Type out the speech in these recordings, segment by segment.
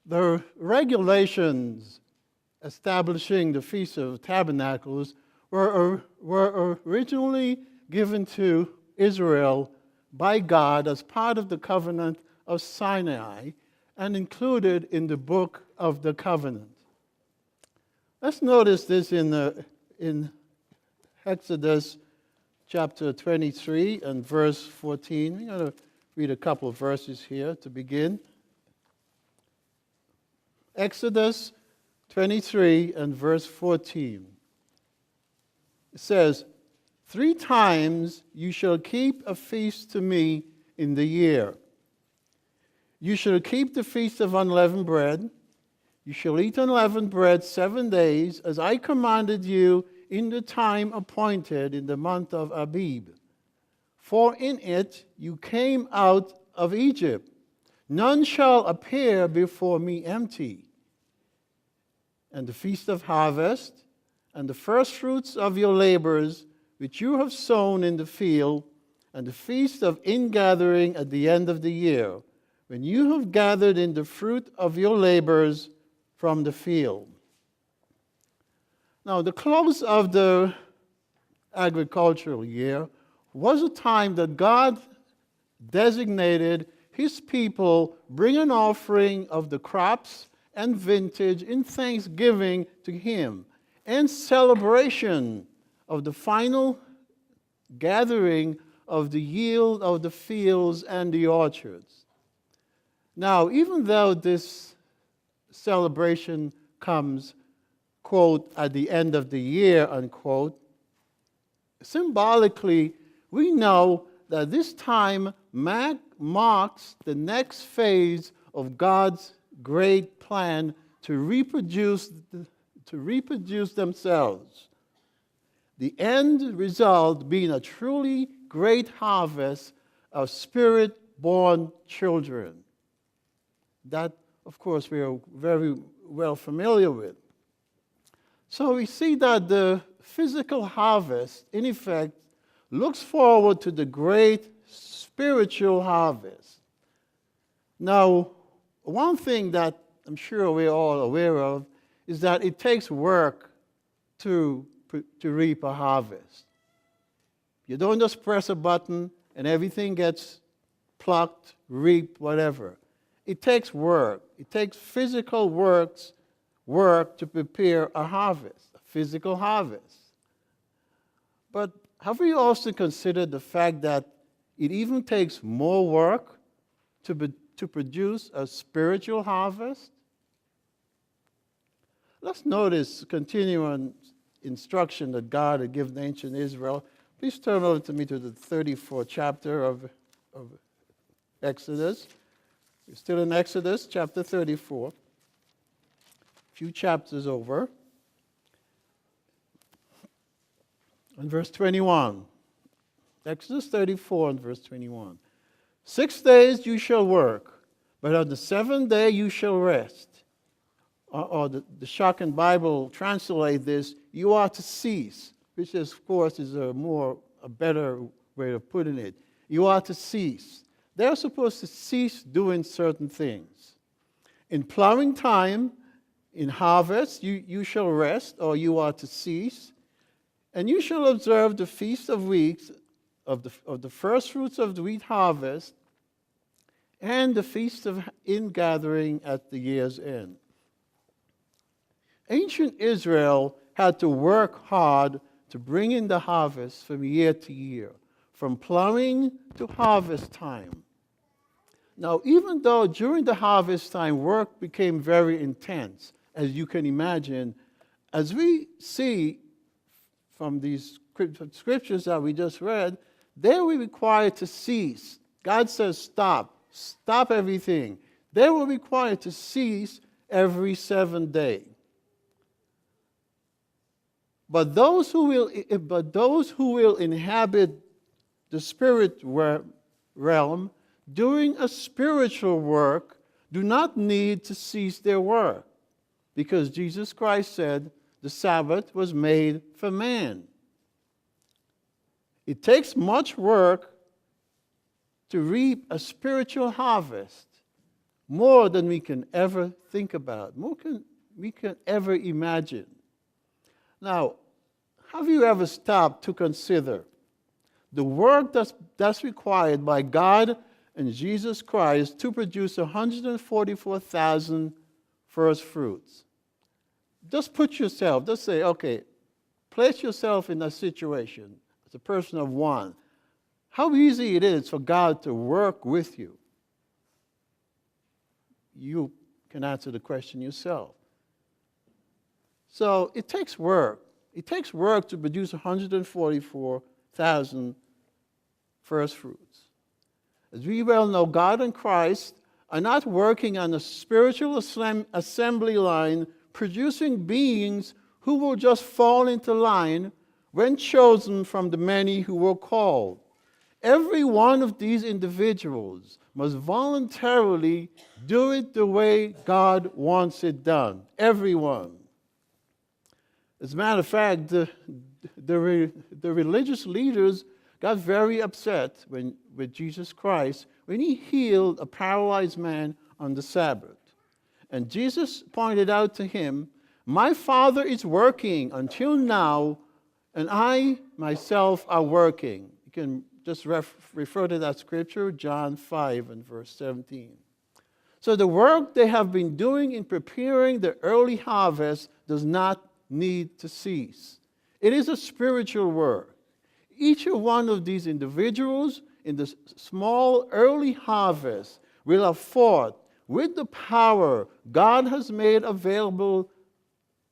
The regulations establishing the Feast of Tabernacles were originally given to Israel by God as part of the covenant of Sinai and included in the book of the covenant. Let's notice this in Exodus chapter 23 and verse 14. I'm going to read a couple of verses here to begin. Exodus 23 and verse 14. It says, 3 times you shall keep a feast to me in the year. You shall keep the feast of unleavened bread. You shall eat unleavened bread 7 days, as I commanded you in the time appointed in the month of Abib. For in it you came out of Egypt. None shall appear before me empty. And the feast of harvest, and the firstfruits of your labors, which you have sown in the field, and the feast of ingathering at the end of the year, when you have gathered in the fruit of your labors from the field. Now, the close of the agricultural year was a time that God designated his people bring an offering of the crops and vintage in thanksgiving to him and celebration of the final gathering of the yield of the fields and the orchards. Now, even though this celebration comes, quote, at the end of the year, unquote, symbolically, we know that this time marks the next phase of God's great plan to reproduce themselves. The end result being a truly great harvest of spirit-born children. That, of course, we are very well familiar with. So we see that the physical harvest, in effect, looks forward to the great spiritual harvest. Now, one thing that I'm sure we're all aware of is that it takes work to reap a harvest. You don't just press a button and everything gets plucked, reaped, whatever. It takes work. It takes physical work to prepare a harvest, a physical harvest. But have we also considered the fact that it even takes more work to produce a spiritual harvest? Let's notice continuing instruction that God had given ancient Israel. Please turn over to me to the 34th chapter of Exodus. We're still in Exodus chapter 34. A few chapters over. And verse 21. Exodus 34 and verse 21. 6 days you shall work, but on the 7th day you shall rest. Or the Shocking Bible translate this, you are to cease, which is, of course, is a better way of putting it. You are to cease. They're supposed to cease doing certain things. In plowing time, in harvest, you shall rest, or you are to cease. And you shall observe the Feast of Weeks, of the first fruits of the wheat harvest, and the Feast of Ingathering at the year's end. Ancient Israel had to work hard to bring in the harvest from year to year, from plowing to harvest time. Now, even though during the harvest time work became very intense, as you can imagine, as we see from these scriptures that we just read, they were required to cease. God says, stop everything. They were required to cease every 7th day. But those who will inhabit the spirit realm doing a spiritual work do not need to cease their work, because Jesus Christ said the Sabbath was made for man. It takes much work to reap a spiritual harvest, more than we can ever think about, more than we can ever imagine. Now, have you ever stopped to consider the work that's required by God and Jesus Christ to produce 144,000 first fruits? Just put yourself, just say, okay, place yourself in a situation as a person of one. How easy it is for God to work with you. You can answer the question yourself. So it takes work. It takes work to produce 144,000 first fruits. As we well know, God and Christ are not working on a spiritual assembly line, producing beings who will just fall into line when chosen from the many who were called. Every one of these individuals must voluntarily do it the way God wants it done. Everyone. As a matter of fact, the religious leaders got very upset with Jesus Christ when he healed a paralyzed man on the Sabbath. And Jesus pointed out to him, "My Father is working until now, and I myself are working." You can just refer to that scripture, John 5 and verse 17. So the work they have been doing in preparing the early harvest does not need to cease. It is a spiritual work. Each one of these individuals in the small early harvest will have fought with the power God has made available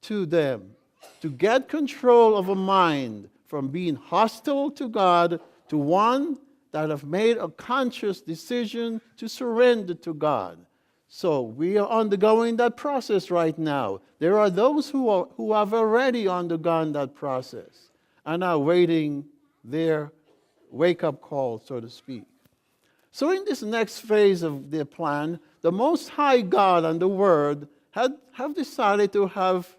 to them to get control of a mind from being hostile to God to one that have made a conscious decision to surrender to God. So we are undergoing that process right now. There are those who have already undergone that process and are waiting their wake-up call, so to speak. So in this next phase of their plan, the Most High God and the Word have decided to have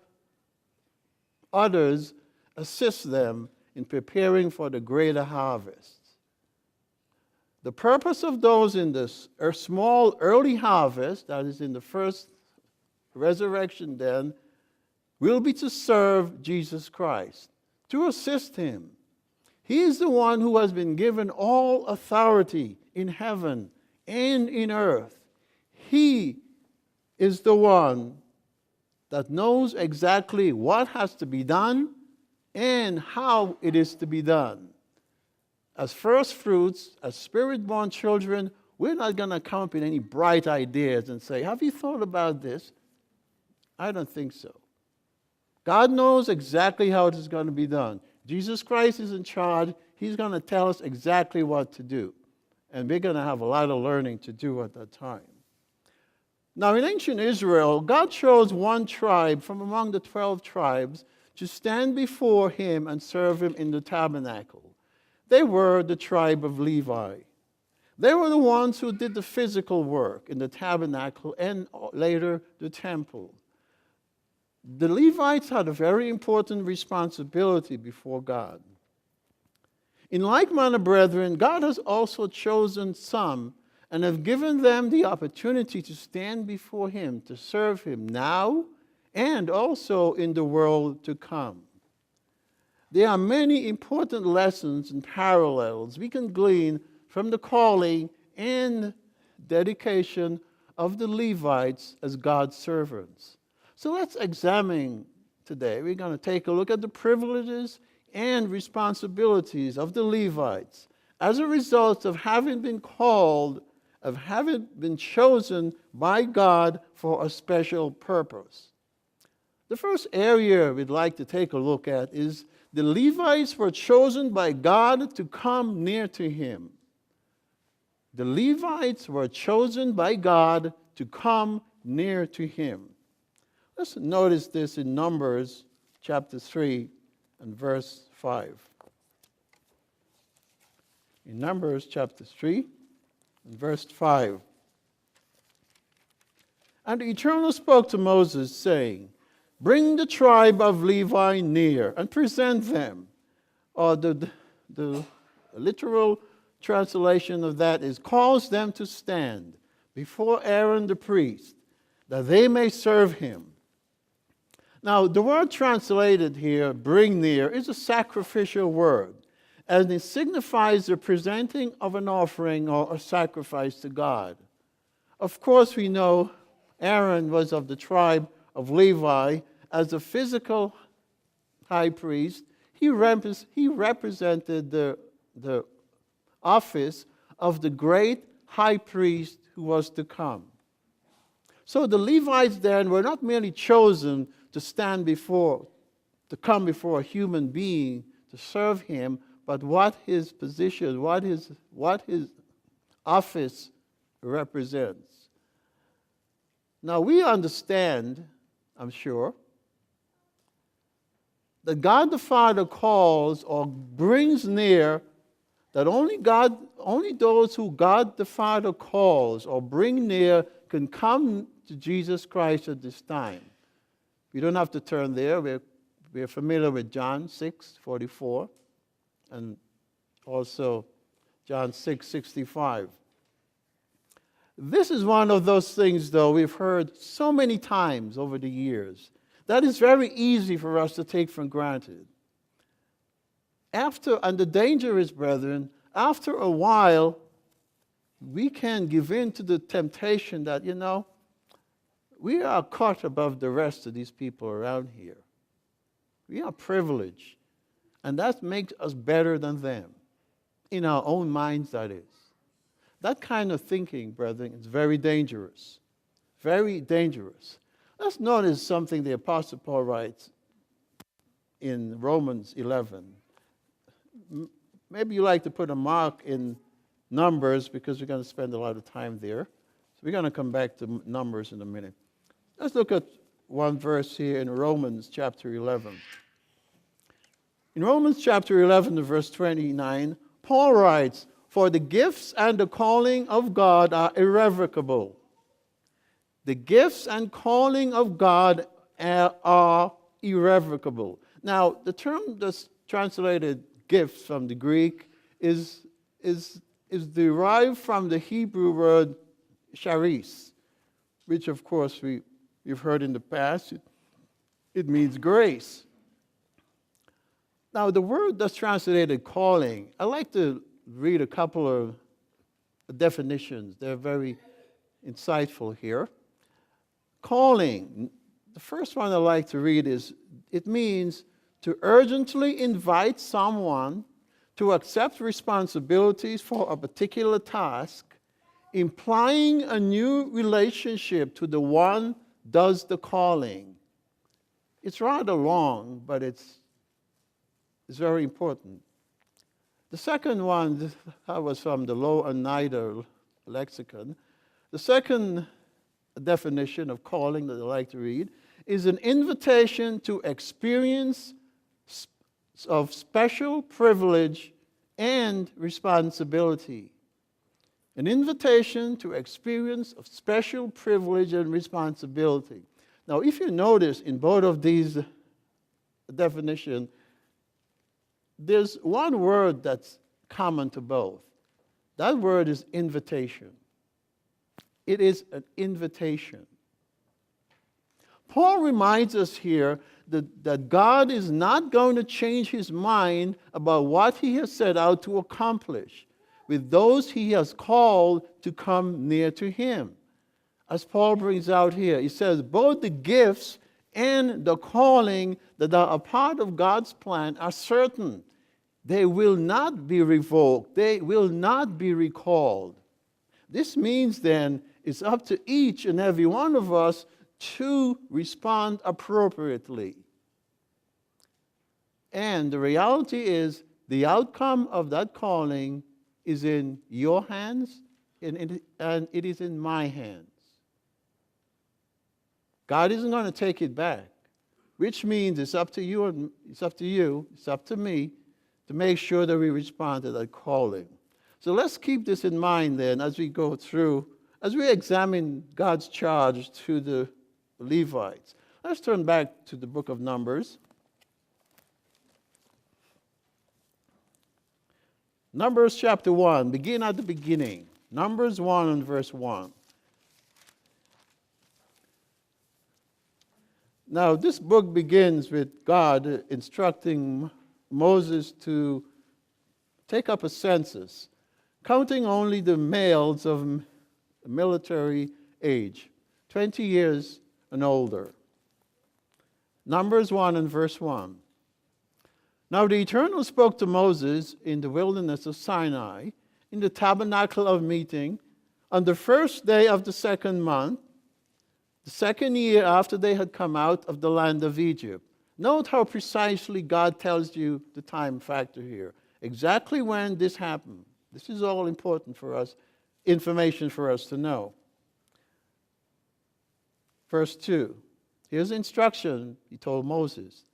others assist them in preparing for the greater harvest. The purpose of those in this small early harvest, that is in the first resurrection then, will be to serve Jesus Christ, to assist him. He is the one who has been given all authority in heaven and in earth. He is the one that knows exactly what has to be done and how it is to be done. As first fruits, as spirit-born children, we're not going to come up with any bright ideas and say, "Have you thought about this?" I don't think so. God knows exactly how it is going to be done. Jesus Christ is in charge. He's going to tell us exactly what to do. And we're going to have a lot of learning to do at that time. Now, in ancient Israel, God chose one tribe from among the 12 tribes to stand before him and serve him in the tabernacle. They were the tribe of Levi. They were the ones who did the physical work in the tabernacle and later the temple. The Levites had a very important responsibility before God. In like manner, brethren, God has also chosen some and have given them the opportunity to stand before him, to serve him now and also in the world to come. There are many important lessons and parallels we can glean from the calling and dedication of the Levites as God's servants. So let's examine today. We're going to take a look at the privileges and responsibilities of the Levites as a result of having been called, of having been chosen by God for a special purpose. The first area we'd like to take a look at is the Levites were chosen by God to come near to him. The Levites were chosen by God to come near to him. Let's notice this in Numbers chapter 3 and verse 5. In Numbers chapter 3 and verse 5. "And the Eternal spoke to Moses, saying, Bring the tribe of Levi near and present them." Or the literal translation of that is, "Cause them to stand. before Aaron the priest, that they may serve him. Now, the word translated here, bring near, is a sacrificial word, and it signifies the presenting of an offering or a sacrifice to God. Of course, we know Aaron was of the tribe of Levi. As a physical high priest, he represented the office of the great high priest who was to come. So the Levites then were not merely chosen to come before a human being to serve him, but what his position, what his office represents. Now we understand, I'm sure, that God the Father calls or brings near, that only those who God the Father calls or bring near can come to Jesus Christ at this time. We don't have to turn there. We're familiar with John 6:44 and also John 6:65. This is one of those things, though, we've heard so many times over the years that is very easy for us to take for granted. And the danger is, brethren, after a while, we can give in to the temptation that, we are caught above the rest of these people around here. We are privileged. And that makes us better than them. In our own minds, that is. That kind of thinking, brethren, is very dangerous. Very dangerous. Let's notice something the Apostle Paul writes in Romans 11. Maybe you like to put a mark in Numbers because we're going to spend a lot of time there. So we're going to come back to Numbers in a minute. Let's look at one verse here in Romans chapter 11. In Romans chapter 11, verse 29, Paul writes, "For the gifts and the calling of God are irrevocable." The gifts and calling of God are irrevocable. Now, the term that's translated gifts from the Greek is derived from the Hebrew word charis, which, of course, we've heard in the past. It means grace. Now, the word that's translated calling, I like to read a couple of definitions. They're very insightful here. Calling, the first one I like to read is, it means to urgently invite someone to accept responsibilities for a particular task, implying a new relationship to the one does the calling. It's rather long, but it's very important. The second one, that was from the Low and Nider lexicon. The second definition of calling that I like to read is an invitation to experience of special privilege and responsibility. An invitation to experience of special privilege and responsibility. Now, if you notice in both of these definitions, there's one word that's common to both. That word is invitation. It is an invitation. Paul reminds us here that God is not going to change his mind about what he has set out to accomplish with those he has called to come near to him. As Paul brings out here, he says, both the gifts and the calling that are a part of God's plan are certain. They will not be revoked. They will not be recalled. This means then it's up to each and every one of us to respond appropriately. And the reality is the outcome of that calling is in your hands and it is in my hands. God isn't going to take it back, which means it's up to you and it's up to me to make sure that we respond to that calling. So let's keep this in mind then as we go through, as we examine God's charge to the Levites. Let's turn back to the book of Numbers. Numbers chapter 1, begin at the beginning. Numbers 1 and verse 1. Now, this book begins with God instructing Moses to take up a census, counting only the males of military age, 20 years and older. Numbers 1 and verse 1. Now the Eternal spoke to Moses in the wilderness of Sinai, in the tabernacle of meeting, on the first day of the second month, the second year after they had come out of the land of Egypt. Note how precisely God tells you the time factor here. Exactly when this happened. This is all important for us, information for us to know. Verse 2. Here's the instruction he told Moses.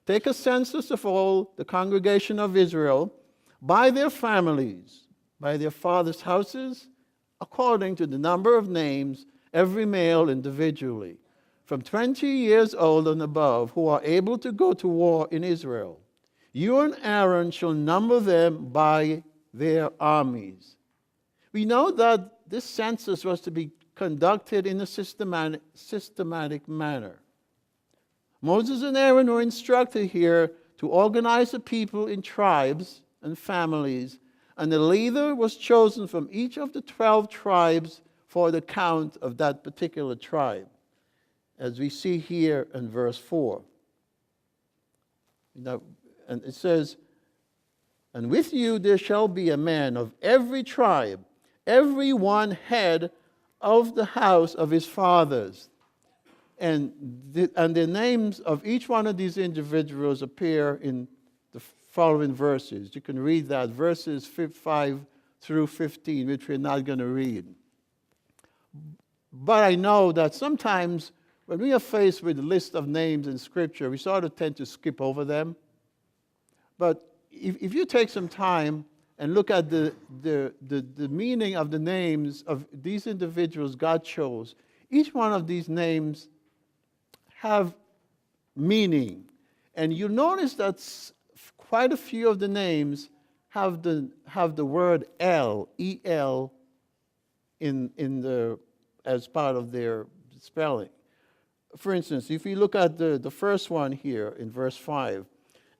Take a census of all the congregation of Israel by their families, by their fathers' houses, according to the number of names, every male individually, from 20 years old and above, who are able to go to war in Israel. You and Aaron shall number them by their armies. We know that this census was to be conducted in a systematic manner. Moses and Aaron were instructed here to organize the people in tribes and families, and the leader was chosen from each of the 12 tribes for the count of that particular tribe, as we see here in verse 4. Now, and it says, and with you there shall be a man of every tribe, every one head of the house of his fathers. And the names of each one of these individuals appear in the following verses. You can read that, verses 5 through 15, which we're not going to read. But I know that sometimes when we are faced with a list of names in Scripture, we sort of tend to skip over them. But if you take some time and look at the meaning of the names of these individuals God chose, each one of these names have meaning. And you notice that quite a few of the names have the word El, E-L, as part of their spelling. For instance, if you look at the first one here in verse 5,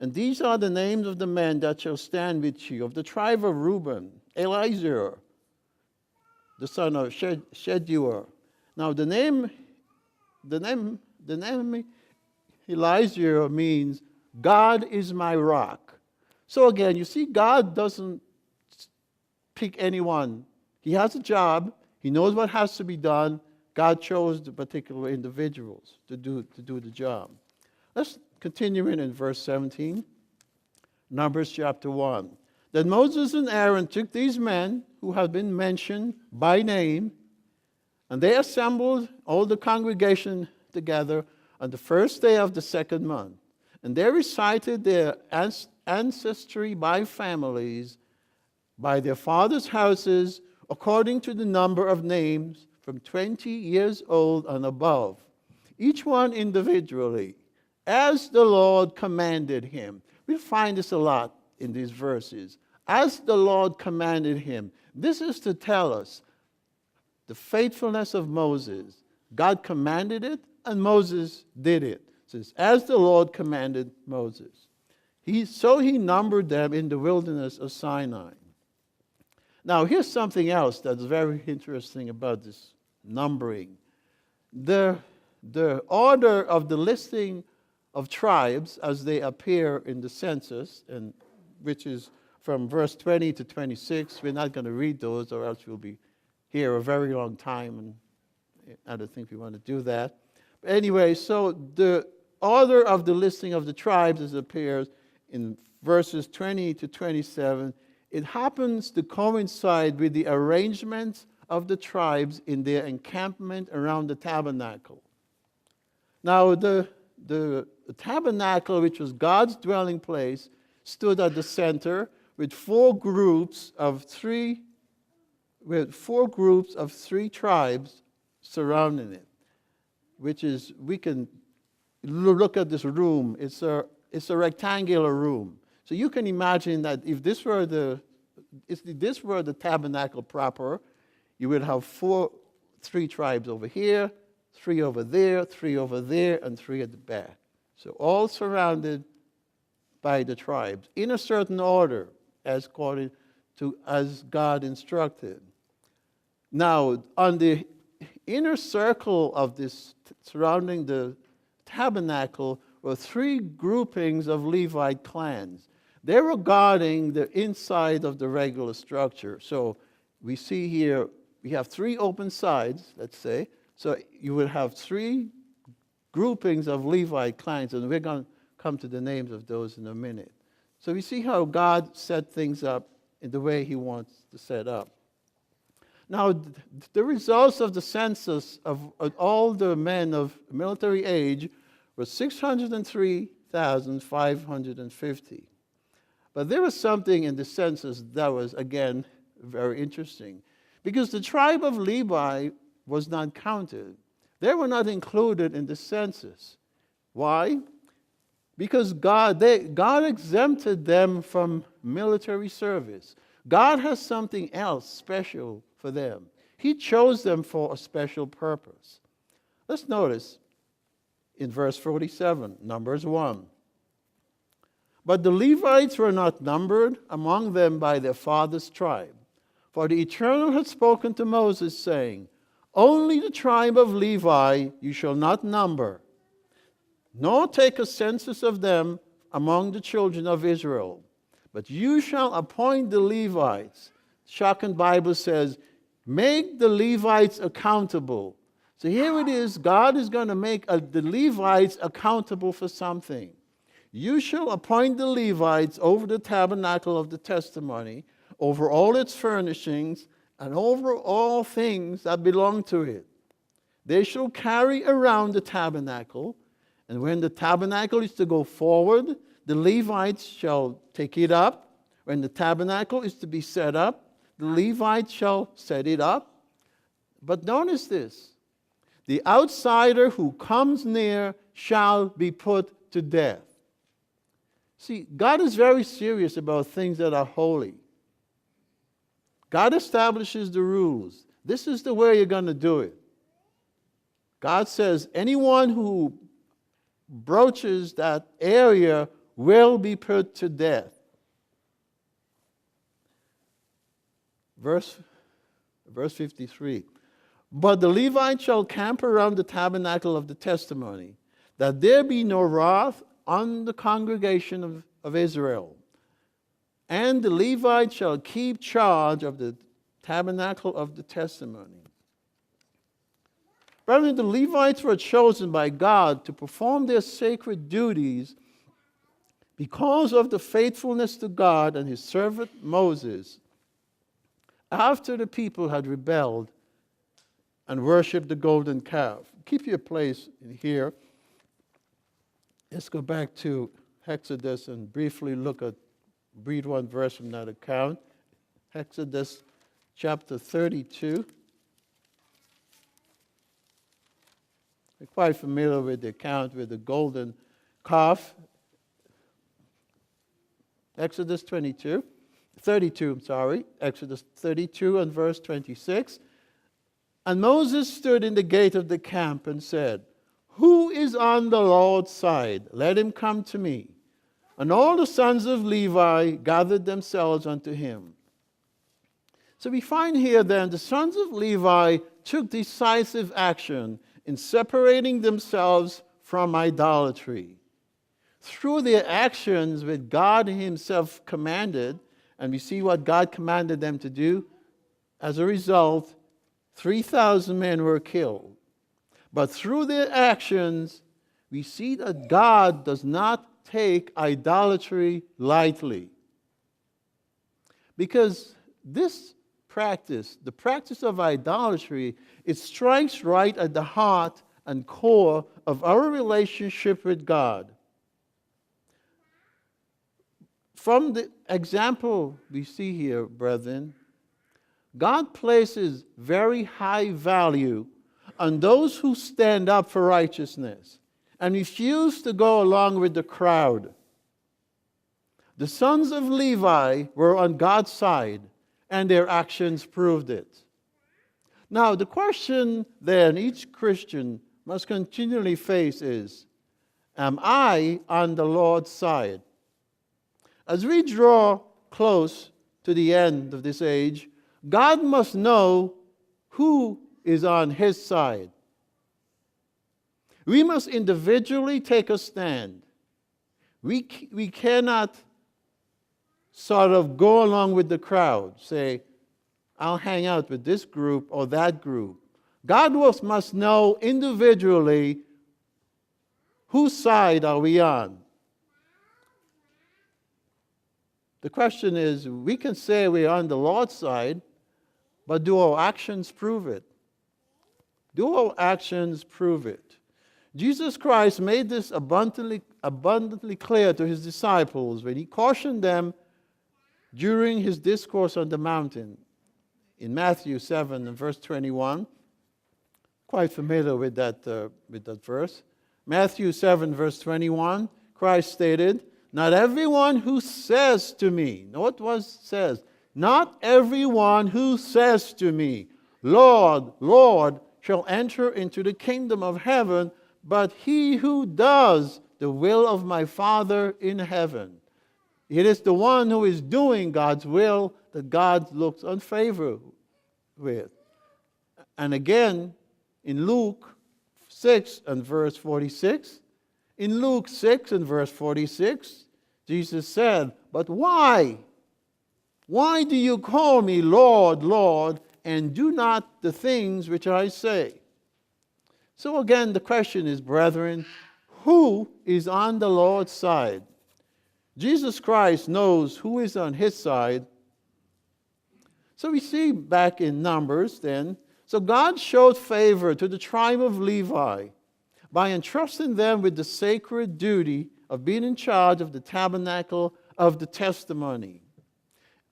and these are the names of the men that shall stand with you, of the tribe of Reuben, Elizur, the son of Sheduar. Now the name Elizur means God is my rock. So again, you see, God doesn't pick anyone. He has a job. He knows what has to be done. God chose the particular individuals to do the job. Let's continue in verse 17. Numbers chapter 1. Then Moses and Aaron took these men who had been mentioned by name, and they assembled all the congregation together on the first day of the second month. And they recited their ancestry by families, by their fathers' houses, according to the number of names, from 20 years old and above, each one individually, as the Lord commanded him. We'll find this a lot in these verses. As the Lord commanded him. This is to tell us the faithfulness of Moses. God commanded it, and Moses did it. It says, as the Lord commanded Moses. So he numbered them in the wilderness of Sinai. Now, here's something else that's very interesting about this numbering. The order of the listing of tribes as they appear in the census, and which is from verse 20 to 26. We're not going to read those, or else we'll be here a very long time, and I don't think we want to do that. But anyway, so the order of the listing of the tribes as it appears in verses 20 to 27, it happens to coincide with the arrangement of the tribes in their encampment around the tabernacle. Now, the tabernacle, which was God's dwelling place, stood at the center with four groups of three tribes surrounding it, which is, we can look at this room. It's a rectangular room. So you can imagine that if this were the tabernacle proper, you would have three tribes over here, 3 over there, 3 over there, and 3 at the back. So all surrounded by the tribes in a certain order as God instructed. Now, on the inner circle of this surrounding the tabernacle were 3 groupings of Levite clans. They were guarding the inside of the regular structure. So we see here, we have 3 open sides, let's say. So you will have 3 groupings of Levite clans, and we're going to come to the names of those in a minute. So we see how God set things up in the way he wants to set up. Now, the results of the census of all the men of military age were 603,550. But there was something in the census that was, again, very interesting. Because the tribe of Levi was not counted. They were not included in the census. Why? Because God exempted them from military service. God has something else special for them. He chose them for a special purpose. Let's notice in verse 47, Numbers 1. But the Levites were not numbered among them by their father's tribe. For the Eternal had spoken to Moses, saying, Only the tribe of Levi you shall not number, nor take a census of them among the children of Israel. But you shall appoint the Levites. Shocking Bible says, make the Levites accountable. So here it is, God is going to make the Levites accountable for something. You shall appoint the Levites over the tabernacle of the testimony, over all its furnishings, and over all things that belong to it. They shall carry around the tabernacle, and when the tabernacle is to go forward, the Levites shall take it up. When the tabernacle is to be set up, the Levites shall set it up. But notice this, the outsider who comes near shall be put to death. See, God is very serious about things that are holy. God establishes the rules. This is the way you're going to do it. God says anyone who broaches that area will be put to death. Verse 53. But the Levites shall camp around the tabernacle of the testimony, that there be no wrath on the congregation of Israel. And the Levites shall keep charge of the tabernacle of the testimony. Brethren, the Levites were chosen by God to perform their sacred duties because of the faithfulness to God and his servant Moses after the people had rebelled and worshipped the golden calf. Keep your place in here. Let's go back to Exodus and briefly read one verse from that account. Exodus chapter 32. We're quite familiar with the account with the golden calf. Exodus 32, Exodus 32 and verse 26. And Moses stood in the gate of the camp and said, Who is on the Lord's side? Let him come to me. And all the sons of Levi gathered themselves unto him. So we find here then the sons of Levi took decisive action in separating themselves from idolatry. Through their actions which God himself commanded, and we see what God commanded them to do, as a result, 3,000 men were killed. But through their actions, we see that God does not take idolatry lightly. Because this practice, the practice of idolatry, it strikes right at the heart and core of our relationship with God. From the example we see here, brethren, God places very high value on those who stand up for righteousness and refuse to go along with the crowd. The sons of Levi were on God's side, and their actions proved it. Now, the question then each Christian must continually face is, am I on the Lord's side? As we draw close to the end of this age, God must know who is on his side. We must individually take a stand. We cannot sort of go along with the crowd, say, I'll hang out with this group or that group. God must know individually whose side are we on. The question is, we can say we're on the Lord's side, but do our actions prove it? Do our actions prove it? Jesus Christ made this abundantly clear to his disciples when he cautioned them during his discourse on the mountain in Matthew 7 and verse 21. Quite familiar with that verse. Matthew 7 verse 21, Christ stated, not everyone who says to me, note what says, not everyone who says to me, Lord, Lord, shall enter into the kingdom of heaven, but he who does the will of my Father in heaven. It is the one who is doing God's will that God looks on favor with. And again, in Luke 6 and verse 46, in Luke 6 and verse 46, Jesus said, but why? Why do you call me Lord, Lord, and do not the things which I say? So again, the question is, brethren, who is on the Lord's side? Jesus Christ knows who is on his side. So we see back in Numbers then, so God showed favor to the tribe of Levi by entrusting them with the sacred duty of being in charge of the tabernacle of the testimony.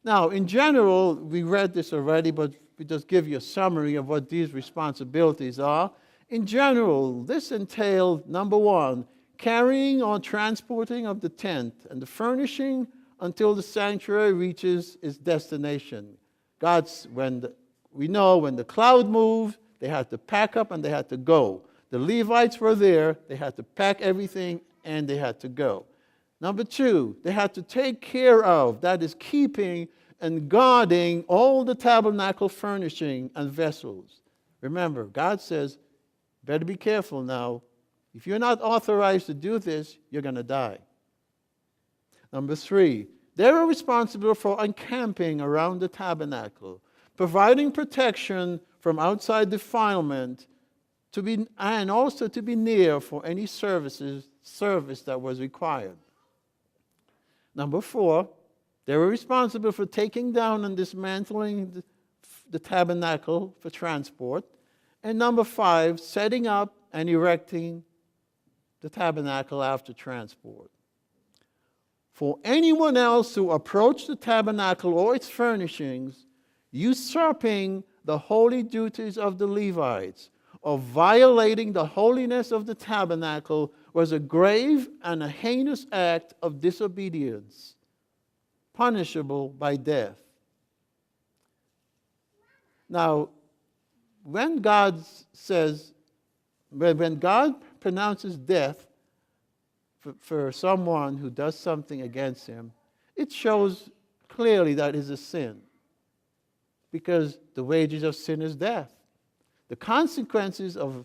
Now, in general, we read this already, but we just give you a summary of what these responsibilities are. In general, this entailed, number one, carrying or transporting of the tent and the furnishing until the sanctuary reaches its destination. We know when the cloud moved, they had to pack up and they had to go. The Levites were there, they had to pack everything and they had to go. Number two, they had to take care of, that is, keeping and guarding all the tabernacle furnishing and vessels. Remember, God says, better be careful now. If you're not authorized to do this, you're going to die. Number three, they were responsible for encamping around the tabernacle, providing protection from outside defilement, and also to be near for any service that was required. Number four, they were responsible for taking down and dismantling the tabernacle for transport. And number five, setting up and erecting the tabernacle after transport. For anyone else who approached the tabernacle or its furnishings, usurping the holy duties of the Levites, or violating the holiness of the tabernacle, was a grave and a heinous act of disobedience, punishable by death. Now, when God pronounces death for someone who does something against him, it shows clearly that is a sin, because the wages of sin is death. The consequences of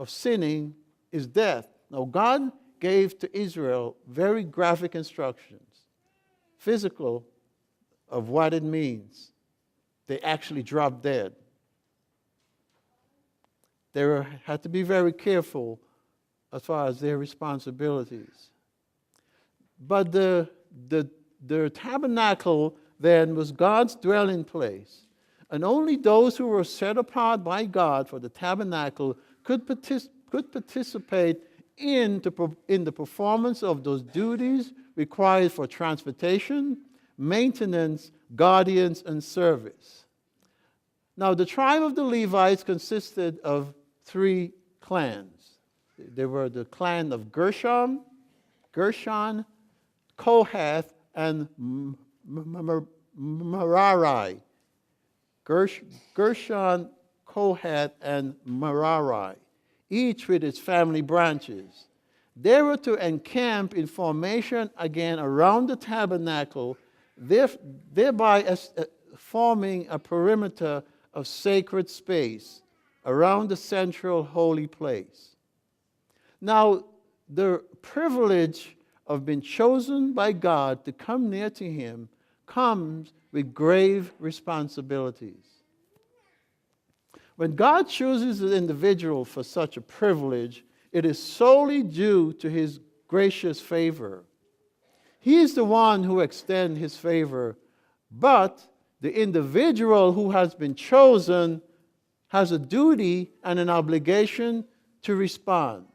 sinning is death. Now, God gave to Israel very graphic instructions, physical, of what it means. They actually dropped dead. They had to be very careful as far as their responsibilities. But the tabernacle then was God's dwelling place. And only those who were set apart by God for the tabernacle could participate in the performance of those duties required for transportation, maintenance, guardians, and service. Now, the tribe of the Levites consisted of three clans. They were the clan of Gershon, Kohath, and Merari. Gershon, Kohath and Merari, each with its family branches. They were to encamp in formation again around the tabernacle, thereby forming a perimeter of sacred space around the central holy place. Now, the privilege of being chosen by God to come near to Him comes with grave responsibilities. When God chooses an individual for such a privilege, it is solely due to His gracious favor. He is the one who extends His favor, but the individual who has been chosen has a duty and an obligation to respond.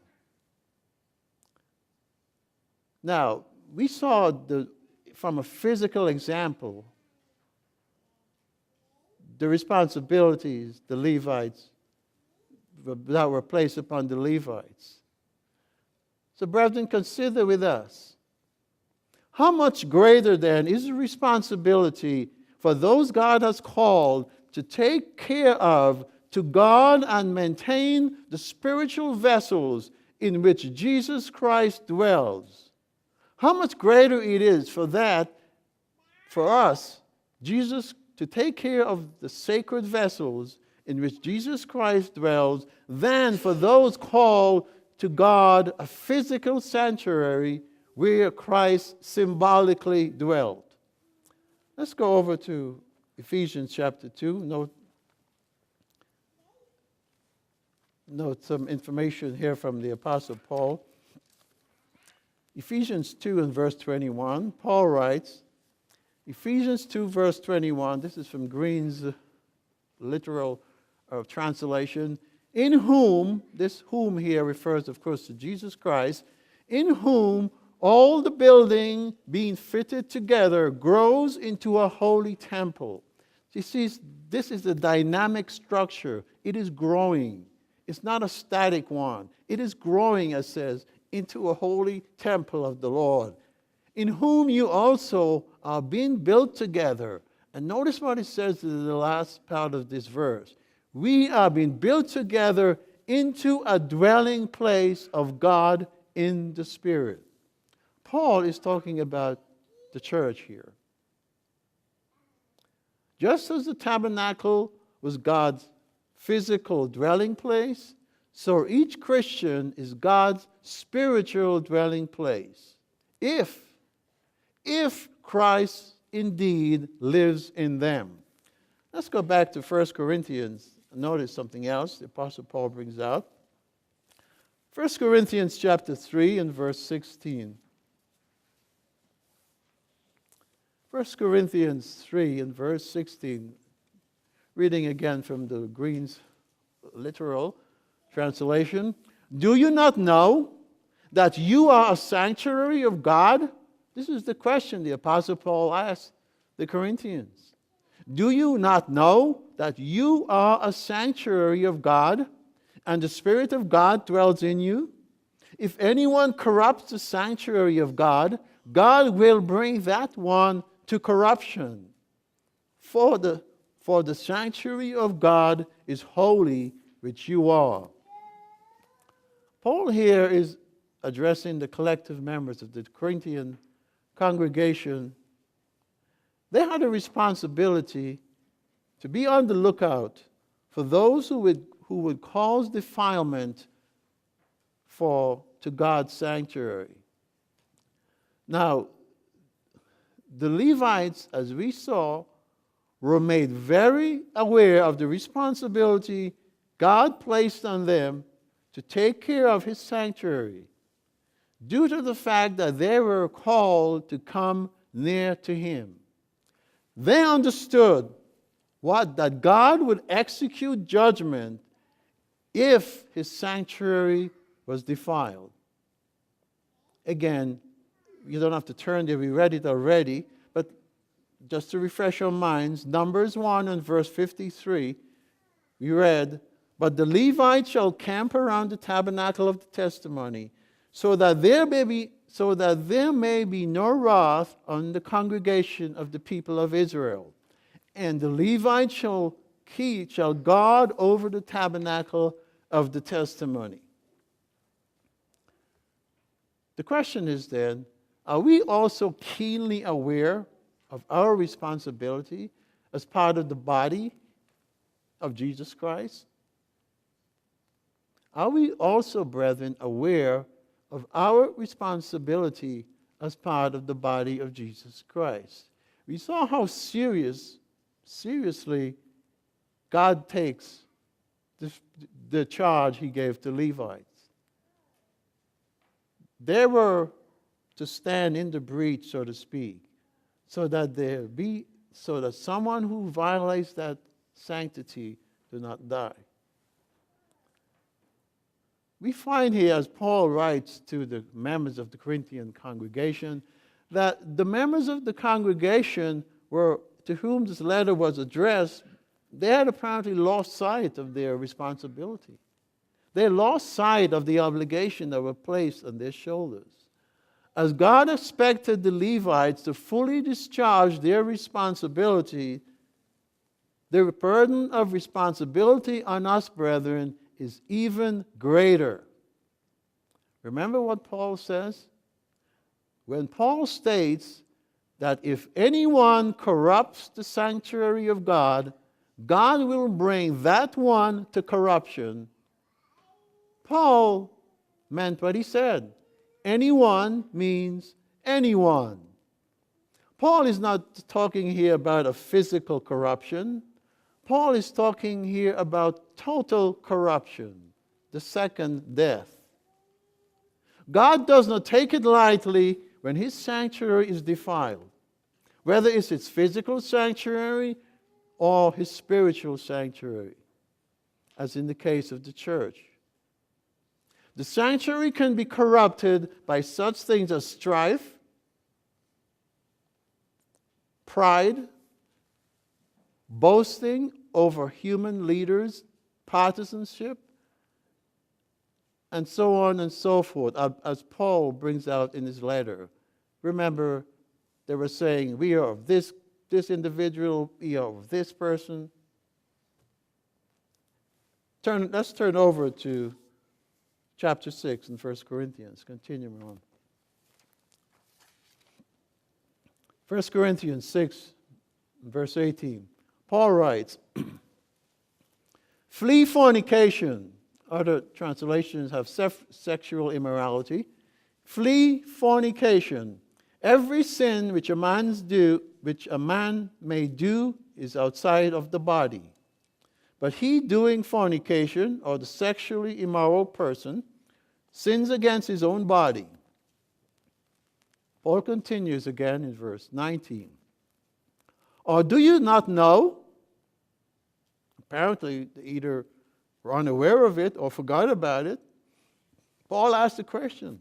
Now, we saw from a physical example the responsibilities the Levites that were placed upon the Levites. So, brethren, consider with us, how much greater then is the responsibility for those God has called to take care of, to guard and maintain the spiritual vessels in which Jesus Christ dwells. How much greater it is for us, Jesus, to take care of the sacred vessels in which Jesus Christ dwells, than for those called to guard a physical sanctuary where Christ symbolically dwelt. Let's go over to Ephesians chapter 2. Note some information here from the Apostle Paul. Ephesians 2 and verse 21, Paul writes, Ephesians 2 verse 21, this is from Green's literal translation, in whom, this whom here refers of course to Jesus Christ, in whom all the building being fitted together grows into a holy temple. You see, this is a dynamic structure. It is growing. It's not a static one. It is growing, it says, into a holy temple of the Lord, in whom you also are being built together. And notice what it says in the last part of this verse. We are being built together into a dwelling place of God in the Spirit. Paul is talking about the church here. Just as the tabernacle was God's physical dwelling place, so each Christian is God's spiritual dwelling place. If Christ indeed lives in them. Let's go back to 1 Corinthians. Notice something else the Apostle Paul brings out. 1 Corinthians chapter 3 and verse 16. 1 Corinthians 3 and verse 16. Reading again from the Green's literal translation. Do you not know that you are a sanctuary of God? This is the question the Apostle Paul asked the Corinthians. Do you not know that you are a sanctuary of God, and the Spirit of God dwells in you? If anyone corrupts the sanctuary of God, God will bring that one to corruption. For the sanctuary of God is holy, which you are. Paul here is addressing the collective members of the Corinthian congregation. They had a responsibility to be on the lookout for those who would cause defilement to God's sanctuary. Now, the Levites, as we saw, were made very aware of the responsibility God placed on them to take care of His sanctuary, due to the fact that they were called to come near to Him. They understood that God would execute judgment if His sanctuary was defiled. Again, you don't have to turn there, we read it already, but just to refresh our minds, Numbers 1 and verse 53, we read, but the Levites shall camp around the tabernacle of the testimony, so that there may be no wrath on the congregation of the people of Israel. And the Levites shall he shall guard over the tabernacle of the testimony. The question is then, are we also keenly aware of our responsibility as part of the body of Jesus Christ? Are we also, brethren, aware of our responsibility as part of the body of Jesus Christ? We saw how seriously God takes the charge he gave to Levites. They were to stand in the breach, so to speak, so that someone who violates that sanctity do not die. We find here, as Paul writes to the members of the Corinthian congregation, that the members of the congregation to whom this letter was addressed, they had apparently lost sight of their responsibility. They lost sight of the obligation that were placed on their shoulders. As God expected the Levites to fully discharge their responsibility, the burden of responsibility on us, brethren, is even greater. Remember what Paul says? When Paul states that if anyone corrupts the sanctuary of God, God will bring that one to corruption. Paul meant what he said. Anyone means anyone. Paul is not talking here about a physical corruption. Paul is talking here about total corruption, the second death. God does not take it lightly when his sanctuary is defiled, whether it's his physical sanctuary or his spiritual sanctuary, as in the case of the church. The sanctuary can be corrupted by such things as strife, pride, boasting over human leaders, partisanship, and so on and so forth, as Paul brings out in his letter. Remember, they were saying, we are of this individual, we are of this person. Let's turn over to chapter 6 in 1 Corinthians. Continuing on. 1 Corinthians 6, verse 18. Paul writes, flee fornication. Other translations have sexual immorality. Flee fornication. Every sin which a man may do is outside of the body. But he doing fornication, or the sexually immoral person, sins against his own body. Paul continues again in verse 19. Or do you not know? Apparently, they either were unaware of it or forgot about it. Paul asked the question,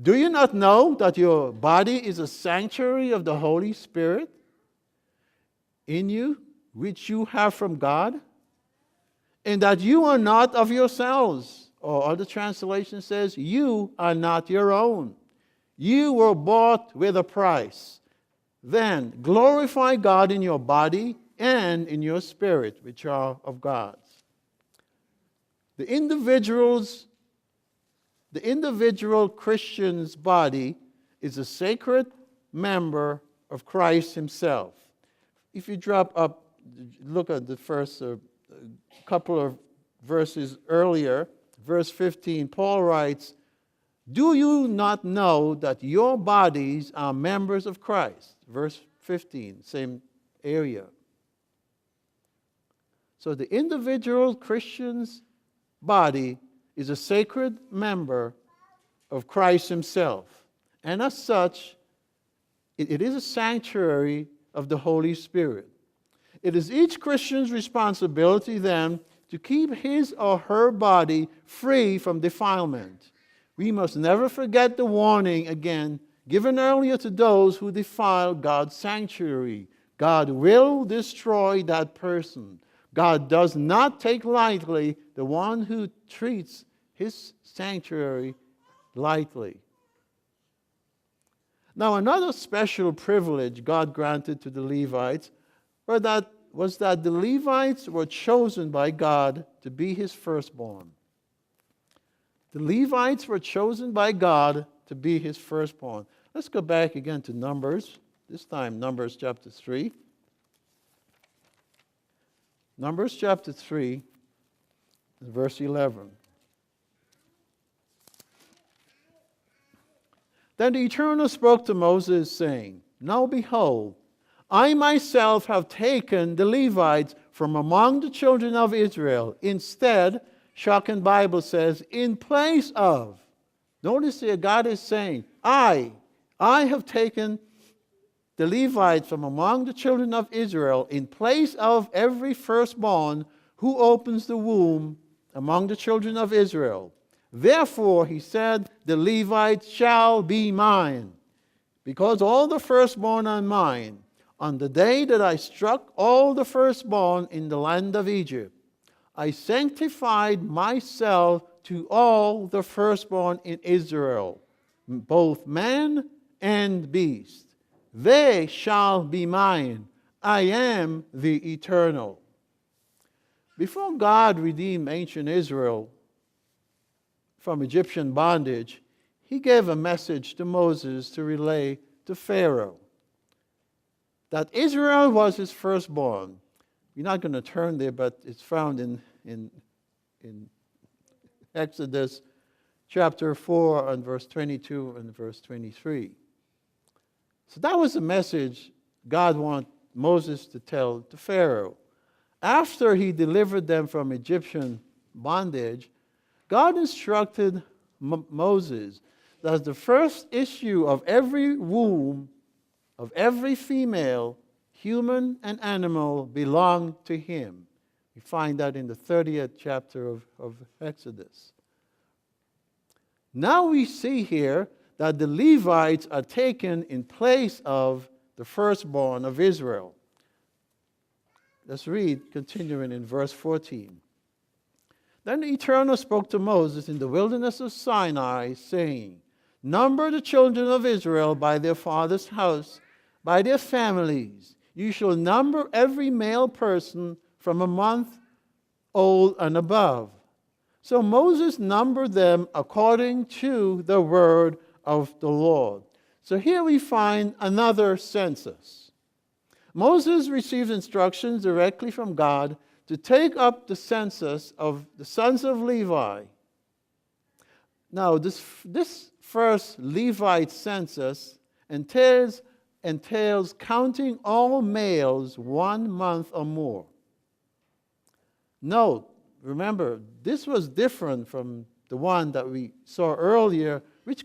do you not know that your body is a sanctuary of the Holy Spirit in you, which you have from God, and that you are not of yourselves? Or other translation says, you are not your own. You were bought with a price. Then glorify God in your body and in your spirit, which are of God's. The individual Christian's body is a sacred member of Christ himself. If you drop up, look at the first couple of verses earlier, verse 15, Paul writes, do you not know that your bodies are members of Christ? Verse 15, same area. So the individual Christian's body is a sacred member of Christ himself. And as such, it is a sanctuary of the Holy Spirit. It is each Christian's responsibility then to keep his or her body free from defilement. We must never forget the warning again given earlier to those who defile God's sanctuary. God will destroy that person. God does not take lightly the one who treats his sanctuary lightly. Now, another special privilege God granted to the Levites was that the Levites were chosen by God to be his firstborn. The Levites were chosen by God to be his firstborn. Let's go back again to Numbers, this time Numbers chapter 3. Numbers chapter 3, verse 11. Then the Eternal spoke to Moses, saying, Now behold, I myself have taken the Levites from among the children of Israel. Instead, Shocking Bible says, in place of. Notice here, God is saying, I have taken the Levites from among the children of Israel in place of every firstborn who opens the womb among the children of Israel. Therefore, he said, the Levites shall be mine, because all the firstborn are mine. On the day that I struck all the firstborn in the land of Egypt, I sanctified myself to all the firstborn in Israel, both man and beast. They shall be mine. I am the Eternal. Before God redeemed ancient Israel from Egyptian bondage, he gave a message to Moses to relay to Pharaoh that Israel was his firstborn. You're not going to turn there, but it's found in Exodus chapter 4 and verse 22 and verse 23. So that was the message God wanted Moses to tell to Pharaoh. After he delivered them from Egyptian bondage, God instructed Moses that the first issue of every womb, of every female, human and animal, belonged to him. We find that in the 30th chapter of Exodus. Now we see here that the Levites are taken in place of the firstborn of Israel. Let's read, continuing in verse 14. Then the Eternal spoke to Moses in the wilderness of Sinai, saying, Number the children of Israel by their father's house, by their families. You shall number every male person from a month old and above. So Moses numbered them according to the word of the Lord. So here we find another census. Moses received instructions directly from God to take up the census of the sons of Levi. Now, this first Levite census entails counting all males 1 month or more. Note, remember, this was different from the one that we saw earlier, which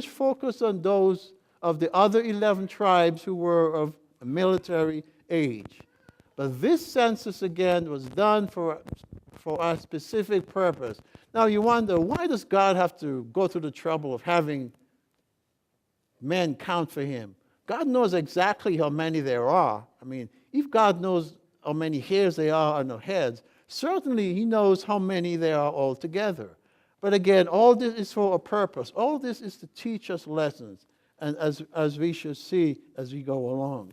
focused on those of the other 11 tribes who were of a military age. But this census, again, was done for a specific purpose. Now you wonder, why does God have to go through the trouble of having men count for him? God knows exactly how many there are. I mean, if God knows how many hairs there are on their heads, certainly he knows how many there are altogether. But again, all this is for a purpose. All this is to teach us lessons, and as we should see as we go along.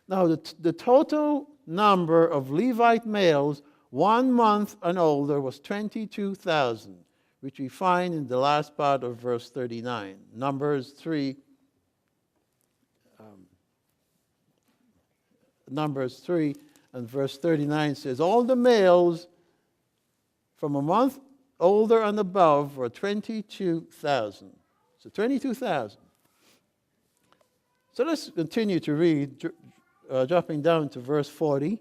Now, the total number of Levite males 1 month and older was 22,000, which we find in the last part of verse 39. Numbers 3 and verse 39 says, all the males from a month older and above were 22,000. So 22,000. So let's continue to read, dropping down to verse 40.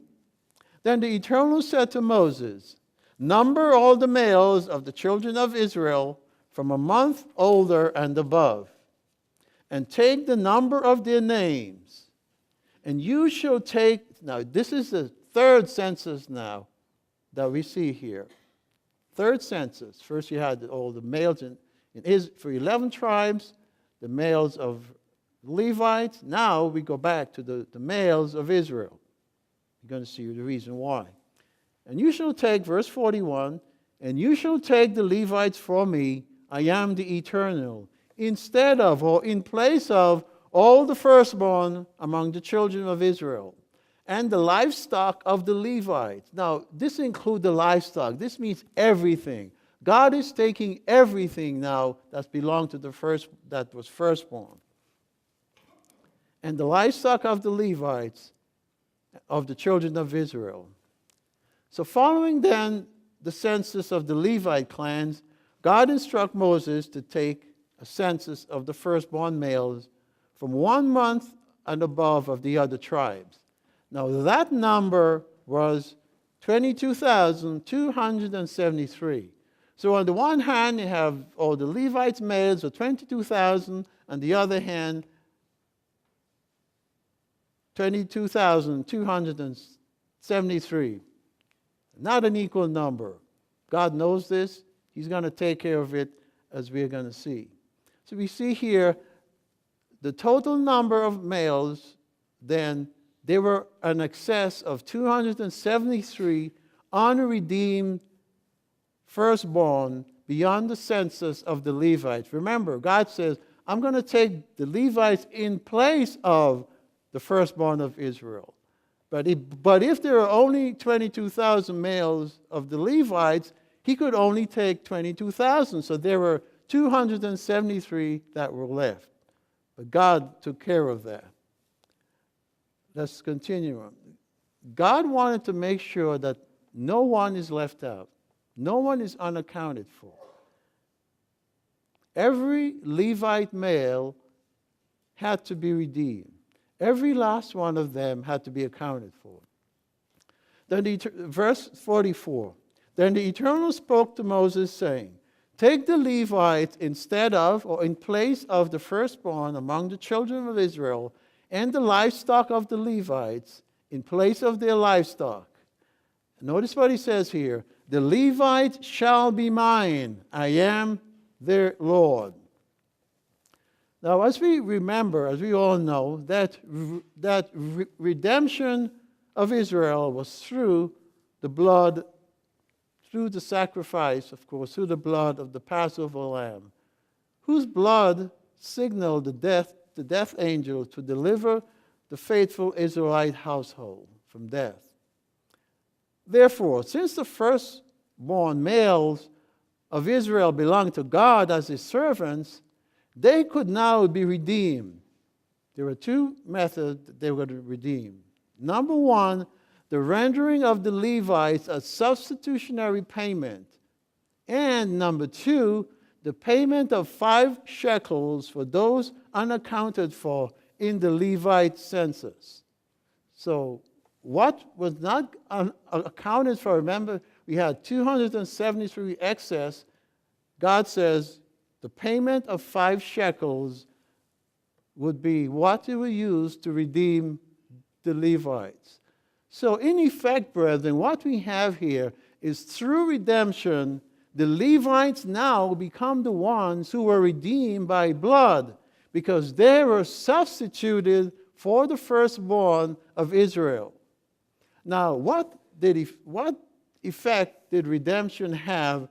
Then the Eternal said to Moses, number all the males of the children of Israel from a month older and above, and take the number of their names. And you shall take, now this is the third census now that we see here. Third census. First you had all the males for 11 tribes, the males of Levites. Now we go back to the males of Israel. You're going to see the reason why. And you shall take, verse 41, and you shall take the Levites for me, I am the Eternal, instead of or in place of all the firstborn among the children of Israel. and the livestock of the Levites. Now, this includes the livestock. This means everything. God is taking everything now that belonged to that was firstborn. And the livestock of the Levites, of the children of Israel. So following then the census of the Levite clans, God instructed Moses to take a census of the firstborn males from 1 month and above of the other tribes. Now that number was 22,273. So on the one hand, you have all the Levites males of 22,000, on the other hand, 22,273. Not an equal number. God knows this. He's going to take care of it, as we're going to see. So we see here the total number of males, then they were an excess of 273 unredeemed firstborn beyond the census of the Levites. Remember, God says, I'm going to take the Levites in place of the firstborn of Israel. But if there are only 22,000 males of the Levites, he could only take 22,000. So there were 273 that were left. But God took care of that. Let's continue on. God wanted to make sure that no one is left out. No one is unaccounted for. Every Levite male had to be redeemed. Every last one of them had to be accounted for. Then verse 44. Then the Eternal spoke to Moses, saying, take the Levites instead of, or in place of the firstborn among the children of Israel, and the livestock of the Levites in place of their livestock. Notice what he says here. The Levites shall be mine. I am their Lord. Now, as we remember, as we all know, that redemption of Israel was through the blood, through the sacrifice, of course, through the blood of the Passover lamb, whose blood signaled the death angel to deliver the faithful Israelite household from death. Therefore, since the firstborn males of Israel belonged to God as his servants, they could now be redeemed. There were two methods that they were redeemed. Number one, the rendering of the Levites a substitutionary payment. And number two, the payment of 5 shekels for those unaccounted for in the Levite census. So what was not accounted for, remember, we had 273 excess. God says the payment of 5 shekels would be what you will use to redeem the Levites. So in effect, brethren, what we have here is through redemption, the Levites now become the ones who were redeemed by blood because they were substituted for the firstborn of Israel. Now, what effect did redemption have?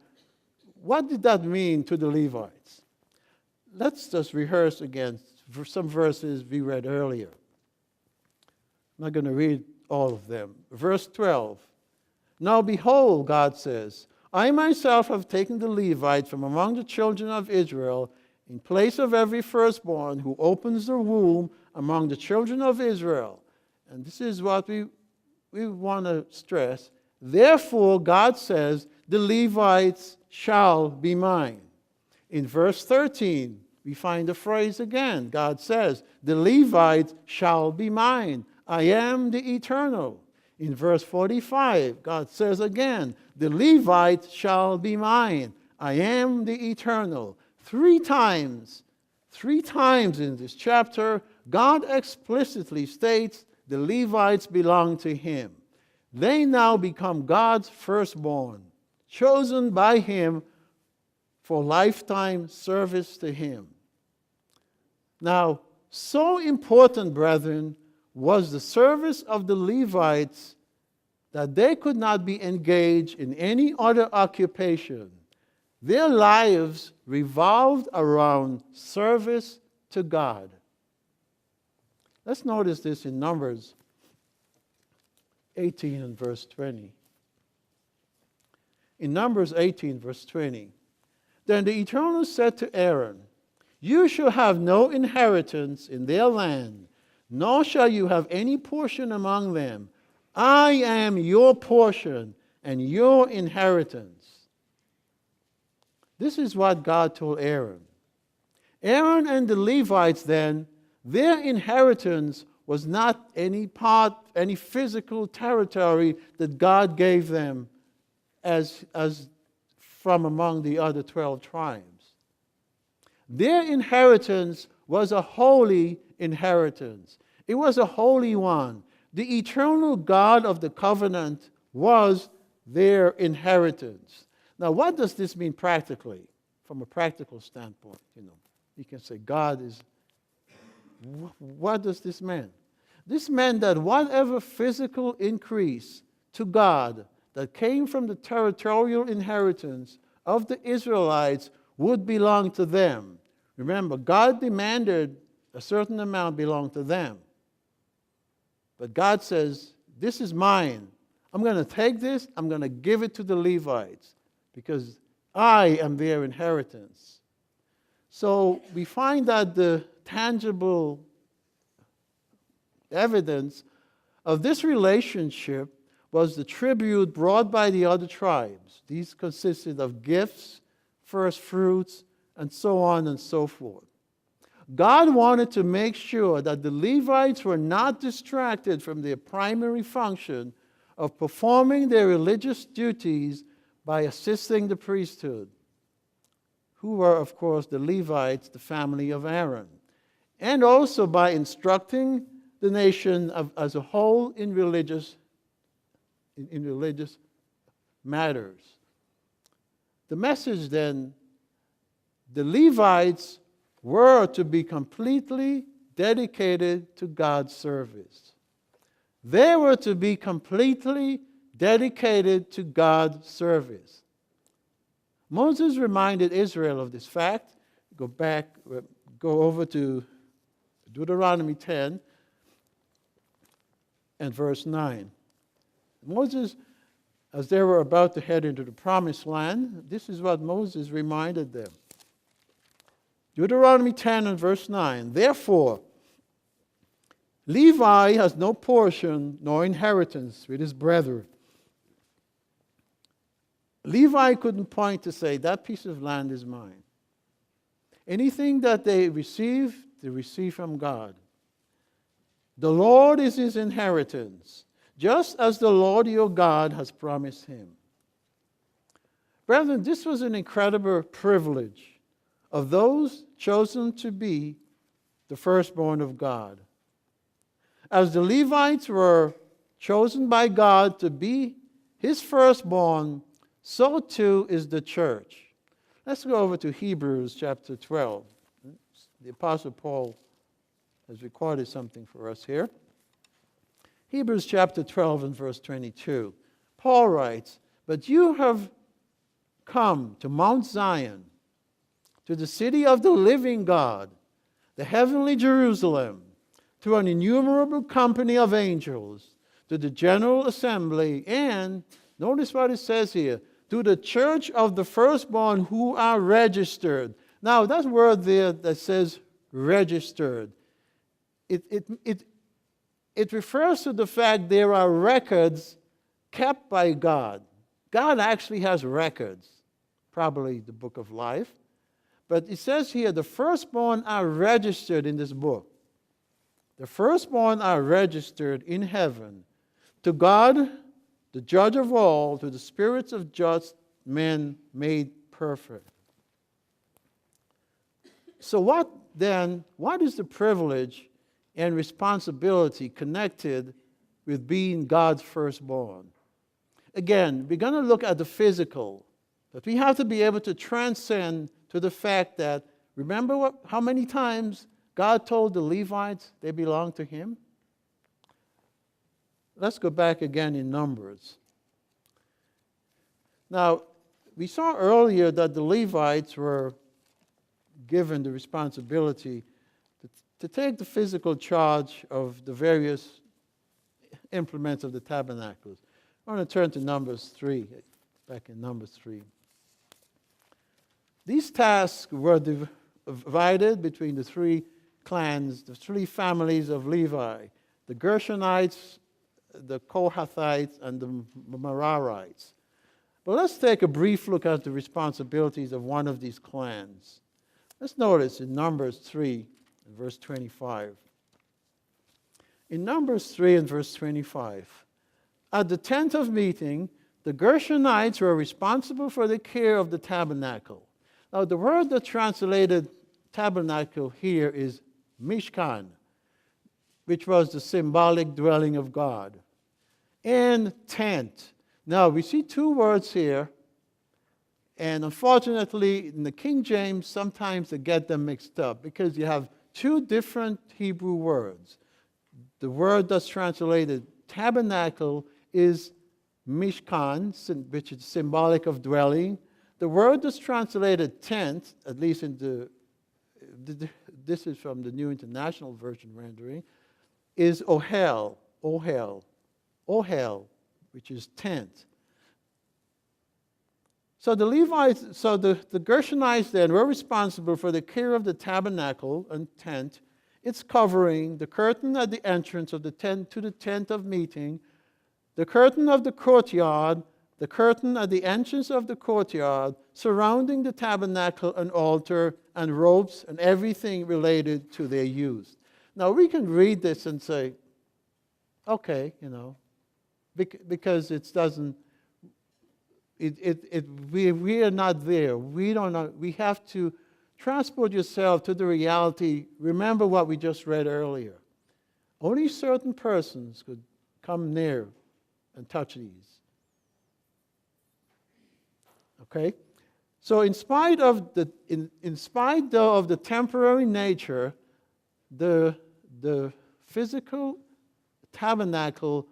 What did that mean to the Levites? Let's just rehearse again some verses we read earlier. I'm not going to read all of them. Verse 12. Now behold, God says, I myself have taken the Levites from among the children of Israel in place of every firstborn who opens the womb among the children of Israel. And this is what we want to stress. Therefore, God says, the Levites shall be mine. In verse 13, we find the phrase again. God says, the Levites shall be mine. I am the Eternal. In verse 45, God says again, the Levites shall be mine. I am the Eternal. 3 times in this chapter, God explicitly states the Levites belong to him. They now become God's firstborn, chosen by him for lifetime service to him. Now, so important, brethren, was the service of the Levites that they could not be engaged in any other occupation. Their lives revolved around service to God. Let's notice this in Numbers 18 and verse 20. In Numbers 18, verse 20, then the Eternal said to Aaron, you shall have no inheritance in their land, nor shall you have any portion among them. I am your portion and your inheritance. This is what God told Aaron. Aaron and the Levites then, their inheritance was not any physical territory that God gave them as from among the other 12 tribes. Their inheritance was a holy inheritance. It was a holy one. The eternal God of the covenant was their inheritance. Now, what does this mean practically, from a practical standpoint? You can say God is. What does this mean? This meant that whatever physical increase to God that came from the territorial inheritance of the Israelites would belong to them. Remember, God demanded a certain amount belong to them. But God says, this is mine. I'm going to take this, I'm going to give it to the Levites because I am their inheritance. So we find that the tangible evidence of this relationship was the tribute brought by the other tribes. These consisted of gifts, first fruits, and so on and so forth. God wanted to make sure that the Levites were not distracted from their primary function of performing their religious duties by assisting the priesthood, who were, of course, the Levites, the family of Aaron, and also by instructing the nation as a whole in religious matters. The message then, the Levites were to be completely dedicated to God's service. They were to be completely dedicated to God's service. Moses reminded Israel of this fact. Go over to Deuteronomy 10 and verse 9. Moses, as they were about to head into the promised land, this is what Moses reminded them. Deuteronomy 10 and verse 9. Therefore, Levi has no portion nor inheritance with his brethren. Levi couldn't point to say, that piece of land is mine. Anything that they receive from God. The Lord is his inheritance, just as the Lord your God has promised him. Brethren, this was an incredible privilege of those chosen to be the firstborn of God. As the Levites were chosen by God to be his firstborn, so too is the church. Let's go over to Hebrews chapter 12. The Apostle Paul has recorded something for us here. Hebrews chapter 12 and verse 22. Paul writes, but you have come to Mount Zion, to the city of the living God, the heavenly Jerusalem, to an innumerable company of angels, to the general assembly, and, notice what it says here, to the church of the firstborn who are registered. Now, that word there that says registered, it refers to the fact there are records kept by God. God actually has records, probably the book of life. But it says here, the firstborn are registered in this book. The firstborn are registered in heaven to God, the judge of all, to the spirits of just men made perfect. So what is the privilege and responsibility connected with being God's firstborn? Again, we're going to look at the physical, but we have to be able to transcend to the fact that, remember how many times God told the Levites they belonged to him? Let's go back again in Numbers. Now, we saw earlier that the Levites were given the responsibility to take the physical charge of the various implements of the tabernacles. I want to turn to Numbers 3, back in Numbers 3. These tasks were divided between the three clans, the three families of Levi, the Gershonites, the Kohathites, and the Merarites. But let's take a brief look at the responsibilities of one of these clans. Let's notice in Numbers 3, verse 25. In Numbers 3 and verse 25, at the tent of meeting, the Gershonites were responsible for the care of the tabernacle. Now, the word that translated tabernacle here is Mishkan, which was the symbolic dwelling of God, and tent. Now, we see two words here, and unfortunately, in the King James, sometimes they get them mixed up because you have two different Hebrew words. The word that's translated tabernacle is Mishkan, which is symbolic of dwelling. The word that's translated tent, at least in this is from the New International Version rendering, is ohel, which is tent. So the Levites, the Gershonites then were responsible for the care of the tabernacle and tent, its covering, the curtain at the entrance of the tent to the tent of meeting, the curtain of the courtyard, the curtain at the entrance of the courtyard, surrounding the tabernacle and altar and ropes and everything related to their use. Now we can read this and say, okay, because it doesn't. We are not there. We don't know. We have to transport yourself to the reality. Remember what we just read earlier. Only certain persons could come near and touch these. Okay? So in spite of the temporary nature, the physical tabernacle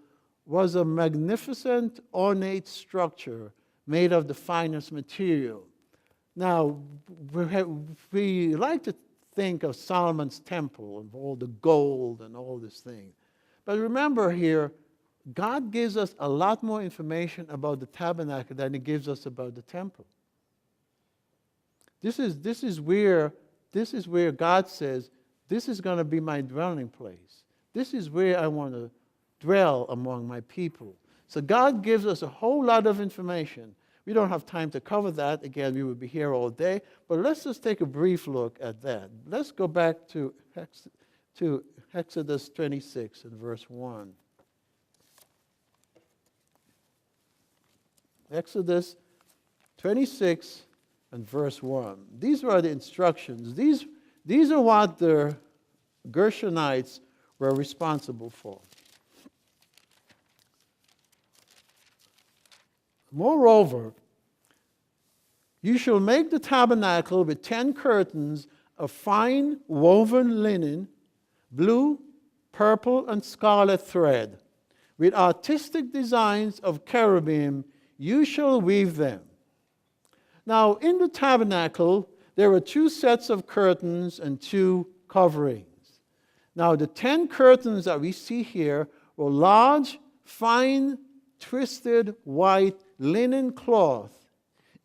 was a magnificent, ornate structure made of the finest material. Now, we like to think of Solomon's temple and all the gold and all this thing. But remember here, God gives us a lot more information about the tabernacle than He gives us about the temple. This is where God says, this is going to be my dwelling place. This is where I want to dwell among my people. So God gives us a whole lot of information. We don't have time to cover that. Again, we would be here all day. But let's just take a brief look at that. Let's go back to Exodus 26 and verse 1. Exodus 26 and verse 1. These were the instructions. These are what the Gershonites were responsible for. Moreover, you shall make the tabernacle with 10 curtains of fine woven linen, blue, purple, and scarlet thread. With artistic designs of cherubim, you shall weave them. Now, in the tabernacle, there were 2 sets of curtains and 2 coverings. Now, the 10 curtains that we see here were large, fine, twisted white linen cloth,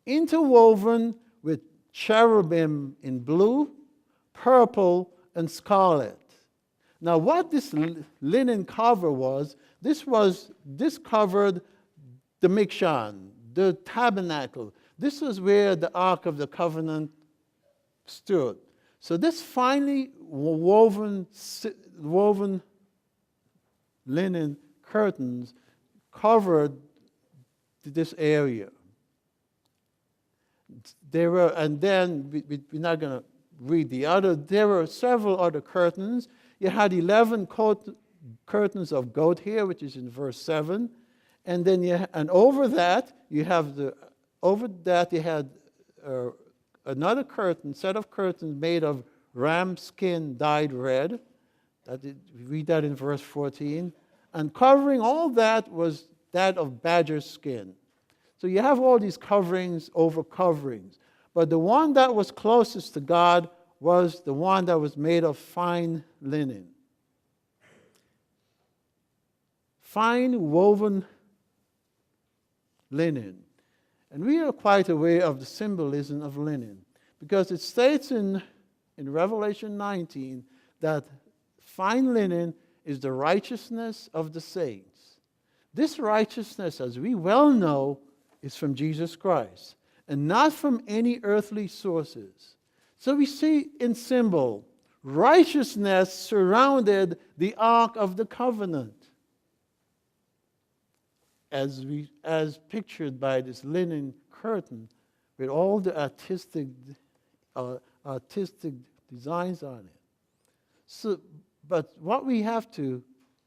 interwoven with cherubim in blue, purple, and scarlet. Now, what this linen cover was, this covered the Mishkan, the tabernacle. This is where the Ark of the Covenant stood. So this finely woven linen curtains covered this area. And then we're not going to read the other. There were several other curtains. You had 11 curtains of goat hair, which is in verse 7, and then over that you had another set of curtains made of ram skin dyed red. Read that in verse 14. And covering all that was that of badger skin. So you have all these coverings over coverings. But the one that was closest to God was the one that was made of fine linen. fine woven linen. And we are quite aware of the symbolism of linen, because it states in Revelation 19 that fine linen is the righteousness of the saints. This righteousness, as we well know, is from Jesus Christ, and not from any earthly sources. So we see in symbol, righteousness surrounded the Ark of the Covenant, as pictured by this linen curtain with all the artistic designs on it. So, but what we have to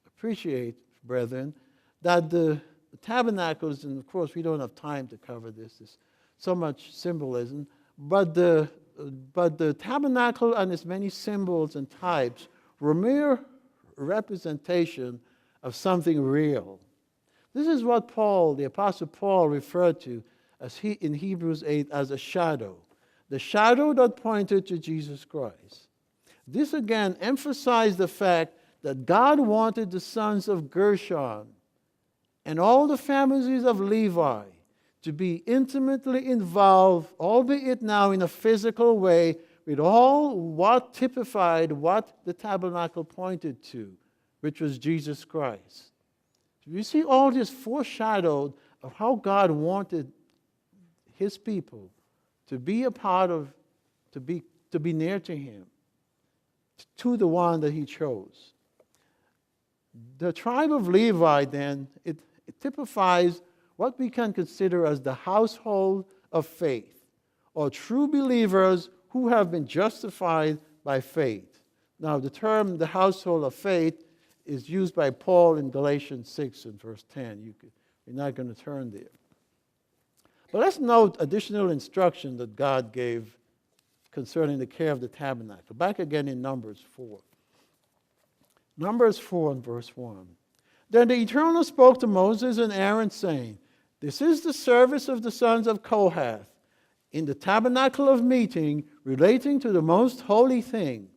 appreciate, brethren, that the tabernacles, and of course we don't have time to cover this, there's so much symbolism, but the tabernacle and its many symbols and types were mere representation of something real. This is what Paul, the Apostle Paul, referred to in Hebrews 8 as a shadow. The shadow that pointed to Jesus Christ. This again emphasized the fact that God wanted the sons of Gershon and all the families of Levi to be intimately involved, albeit now in a physical way, with all what typified what the tabernacle pointed to, which was Jesus Christ. So you see all this foreshadowed of how God wanted his people to be a part of, to be near to him, to the one that he chose. The tribe of Levi, then, it typifies what we can consider as the household of faith, or true believers who have been justified by faith. Now, the term the household of faith is used by Paul in Galatians 6 and verse 10. You're not going to turn there. But let's note additional instruction that God gave concerning the care of the tabernacle. Back again in Numbers 4. Numbers 4 and verse 1. Then the Eternal spoke to Moses and Aaron, saying, This is the service of the sons of Kohath in the tabernacle of meeting relating to the most holy things.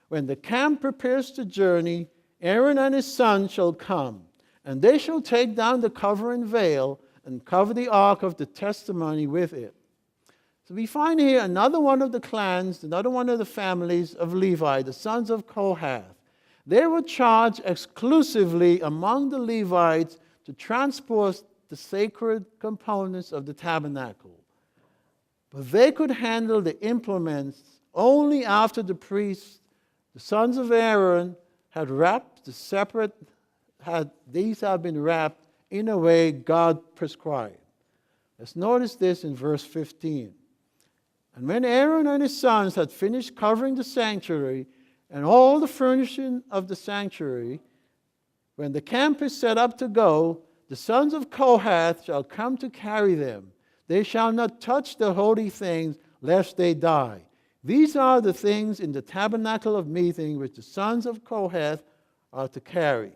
When the camp prepares to journey, Aaron and his sons shall come, and they shall take down the covering veil and cover the ark of the testimony with it. So we find here another one of the clans, another one of the families of Levi, the sons of Kohath. They were charged exclusively among the Levites to transport the sacred components of the tabernacle. But they could handle the implements only after the priests, the sons of Aaron, had wrapped the separate, these had been wrapped in a way God prescribed. Let's notice this in verse 15. And when Aaron and his sons had finished covering the sanctuary and all the furnishing of the sanctuary, when the camp is set up to go, the sons of Kohath shall come to carry them. They shall not touch the holy things, lest they die. These are the things in the tabernacle of meeting which the sons of Kohath are to carry.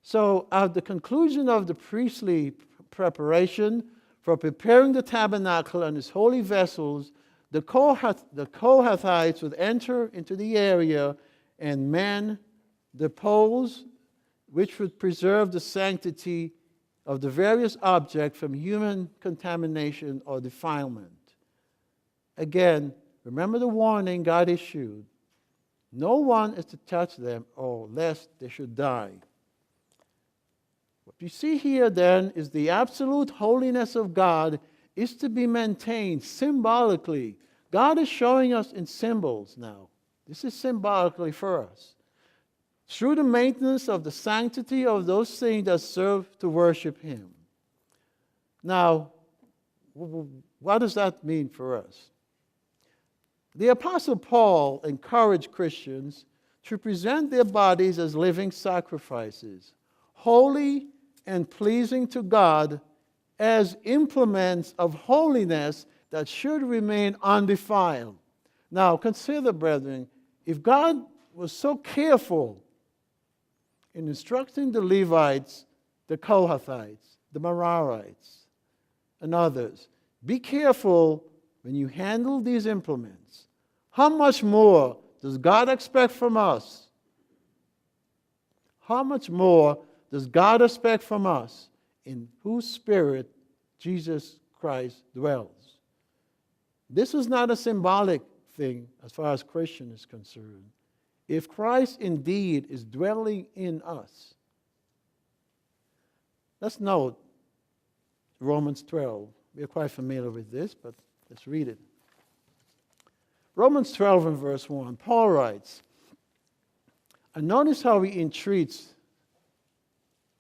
So at the conclusion of the priestly preparation for preparing the tabernacle and its holy vessels, the Kohathites would enter into the area and man the poles which would preserve the sanctity of the various objects from human contamination or defilement. Again, remember the warning God issued. No one is to touch them, or lest they should die. What you see here then is the absolute holiness of God is to be maintained symbolically. God is showing us in symbols now. This is symbolically for us. Through the maintenance of the sanctity of those things that serve to worship him. Now, what does that mean for us? The Apostle Paul encouraged Christians to present their bodies as living sacrifices, holy and pleasing to God, as implements of holiness that should remain undefiled. Now, consider, brethren, if God was so careful in instructing the Levites, the Kohathites, the Merarites, and others, be careful when you handle these implements. How much more does God expect from us? how much more does God expect from us, in whose spirit Jesus Christ dwells? This is not a symbolic thing as far as Christian is concerned. If Christ indeed is dwelling in us, let's note Romans 12. We're quite familiar with this, but let's read it. Romans 12 and verse 1, Paul writes, and notice how he entreats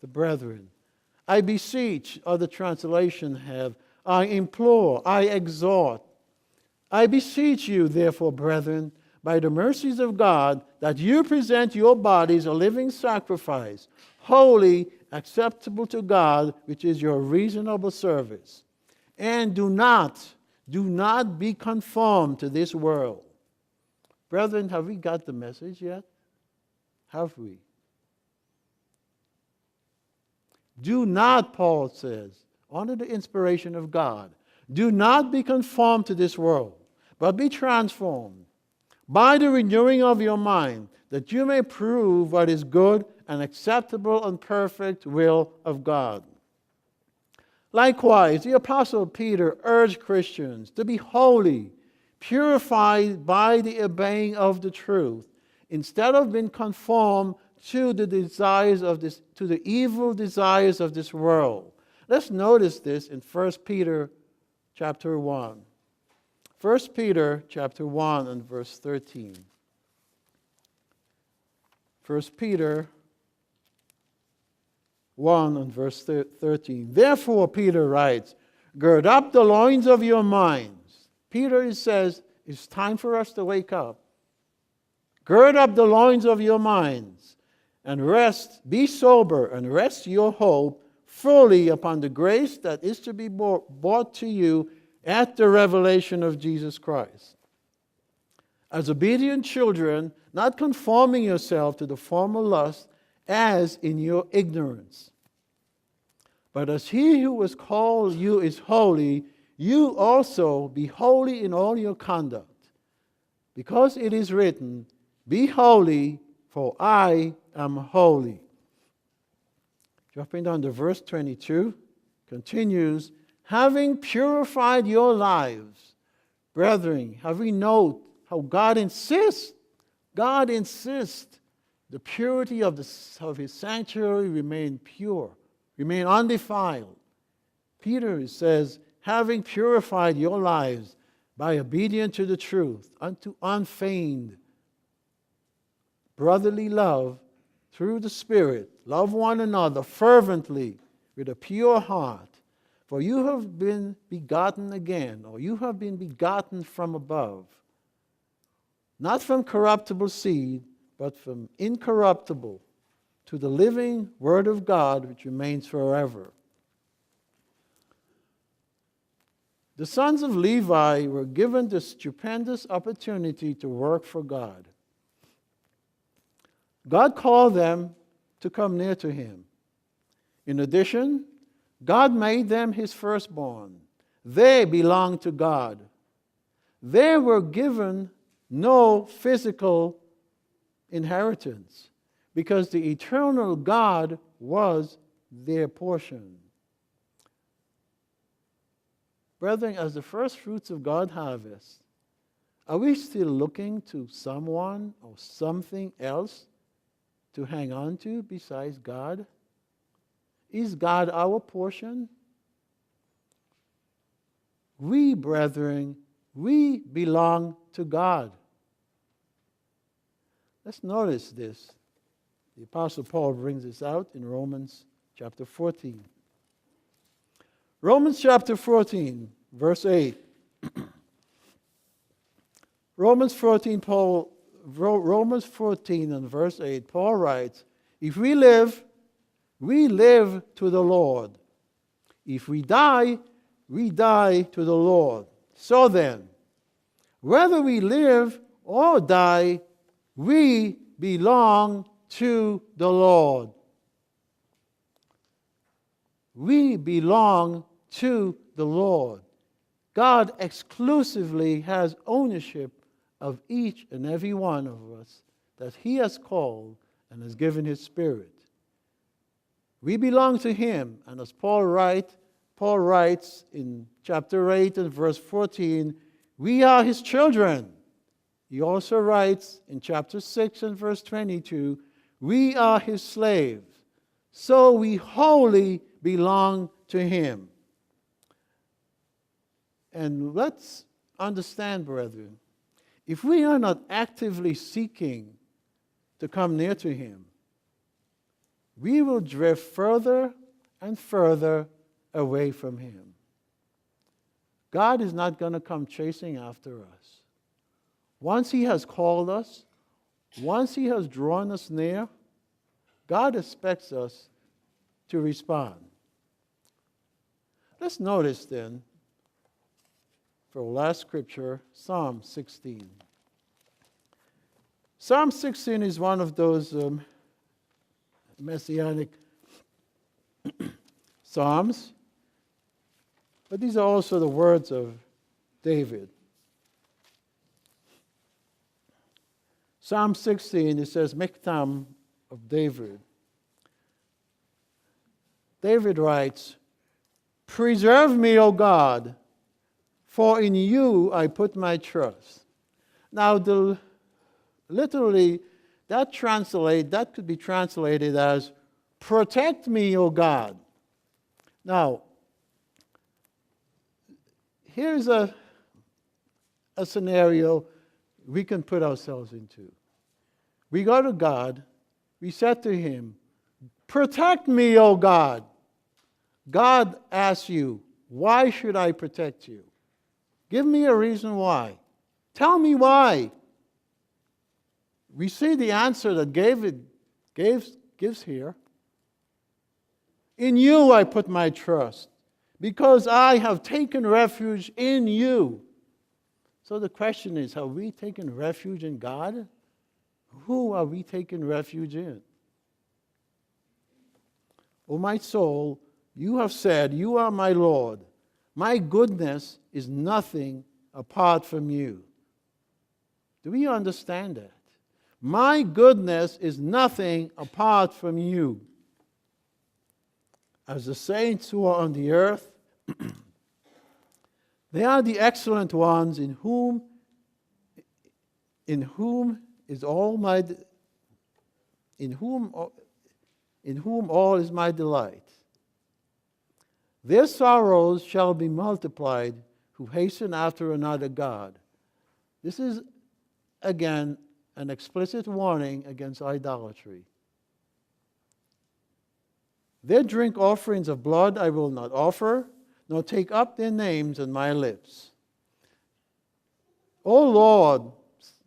the brethren. I beseech, other translations have, I implore, I exhort. I beseech you, therefore, brethren, by the mercies of God, that you present your bodies a living sacrifice, holy, acceptable to God, which is your reasonable service. And do not be conformed to this world. Brethren, have we got the message yet? Have we? Do not, Paul says, under the inspiration of God, do not be conformed to this world, but be transformed by the renewing of your mind, that you may prove what is good and acceptable and perfect will of God. Likewise, the Apostle Peter urged Christians to be holy, purified by the obeying of the truth, instead of being conformed to the desires of this, to the evil desires of this world. Let's notice this in 1 Peter chapter 1. 1 Peter chapter 1 and verse 13. 1 Peter 1 and verse 13. Therefore, Peter writes, gird up the loins of your minds. Peter says, it's time for us to wake up. Gird up the loins of your minds and rest, be sober, and rest your hope fully upon the grace that is to be brought to you at the revelation of Jesus Christ. As obedient children, not conforming yourself to the former lust as in your ignorance. But as he who has called you is holy, you also be holy in all your conduct. Because it is written, be holy, for I am holy. Dropping down to verse 22, continues, having purified your lives, brethren, have we noted how God insists the purity of his sanctuary remain pure, remain undefiled. Peter says, having purified your lives by obedience to the truth, unto unfeigned brotherly love through the Spirit, love one another fervently with a pure heart. For you have been begotten again, or you have been begotten from above, not from corruptible seed, but from incorruptible, to the living Word of God, which remains forever. The sons of Levi were given the stupendous opportunity to work for God. God called them to come near to him. In addition, God made them his firstborn. They belonged to God. They were given no physical inheritance because the eternal God was their portion. Brethren, as the first fruits of God's harvest, are we still looking to someone or something else to hang on to besides God? Is God our portion? We, brethren, we belong to God. Let's notice this. The Apostle Paul brings this out in Romans chapter 14. Romans chapter 14, verse 8. Romans 14 and verse 8, Paul writes, if we live to the Lord. If we die to the Lord. So then, whether we live or die, we belong to the Lord. We belong to the Lord. God exclusively has ownership of each and every one of us that he has called and has given his Spirit. We belong to him. And as Paul writes in chapter 8 and verse 14, we are his children. He also writes in chapter 6 and verse 22, we are his slaves. So we wholly belong to him. And let's understand, brethren, if we are not actively seeking to come near to him, we will drift further and further away from him. God is not going to come chasing after us. Once he has called us, once he has drawn us near, God expects us to respond. Let's notice then, for our last scripture, Psalm 16. Psalm 16 is one of those messianic psalms, but these are also the words of David. Psalm 16, it says, Miktam of David. David writes, preserve me, O God, for in you I put my trust. Now, literally, that could be translated as, protect me, O God. Now, here's a scenario we can put ourselves into. We go to God, we said to him, protect me, O God. God asks you, why should I protect you? Give me a reason why. Tell me why. We see the answer that David gives here. In you I put my trust, because I have taken refuge in you. So the question is, have we taken refuge in God? Who are we taking refuge in? O my soul, you have said, you are my Lord. My goodness is nothing apart from you. Do we understand that? My goodness is nothing apart from you. As the saints who are on the earth, they are the excellent ones in whom all is my delight. Their sorrows shall be multiplied who hasten after another God. This is, again, an explicit warning against idolatry. Their drink offerings of blood I will not offer, nor take up their names on my lips. O Lord,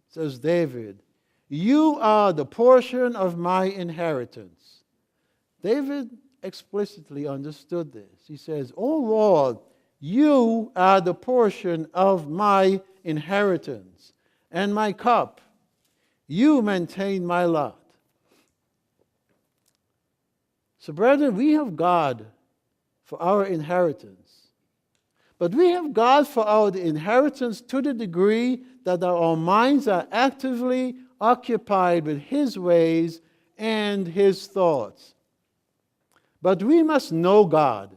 says David, you are the portion of my inheritance. David explicitly understood this. He says, O Lord, you are the portion of my inheritance and my cup. You maintain my lot. So, brethren, we have God for our inheritance. But we have God for our inheritance to the degree that our minds are actively occupied with his ways and his thoughts. But we must know God.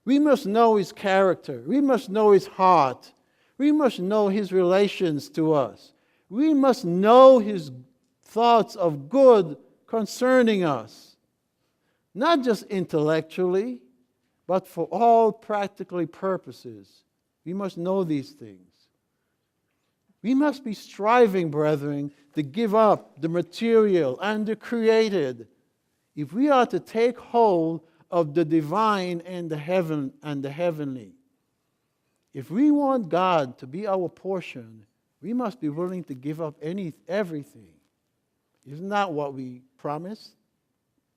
We must know his character. We must know his heart. We must know his relations to us. We must know his thoughts of good concerning us. Not just intellectually, but for all practical purposes. We must know these things. We must be striving, brethren, to give up the material and the created if we are to take hold of the divine and the heavenly. If we want God to be our portion, we must be willing to give up everything. Isn't that what we promised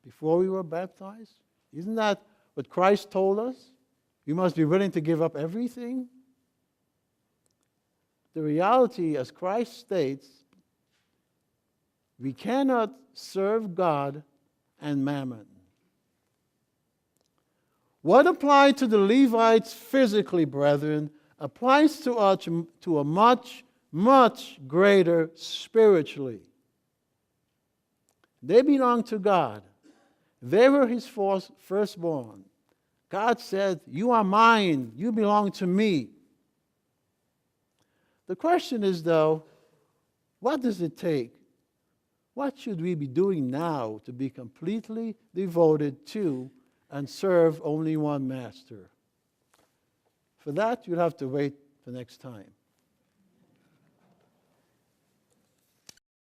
before we were baptized? Isn't that what Christ told us? We must be willing to give up everything. The reality, as Christ states, we cannot serve God and mammon. What applied to the Levites physically, brethren, applies to us to a much, much greater spiritually. They belong to God. They were his firstborn. God said, "You are mine. You belong to me." The question is, though, what does it take? What should we be doing now to be completely devoted to and serve only one master? For that, you'll have to wait for next time.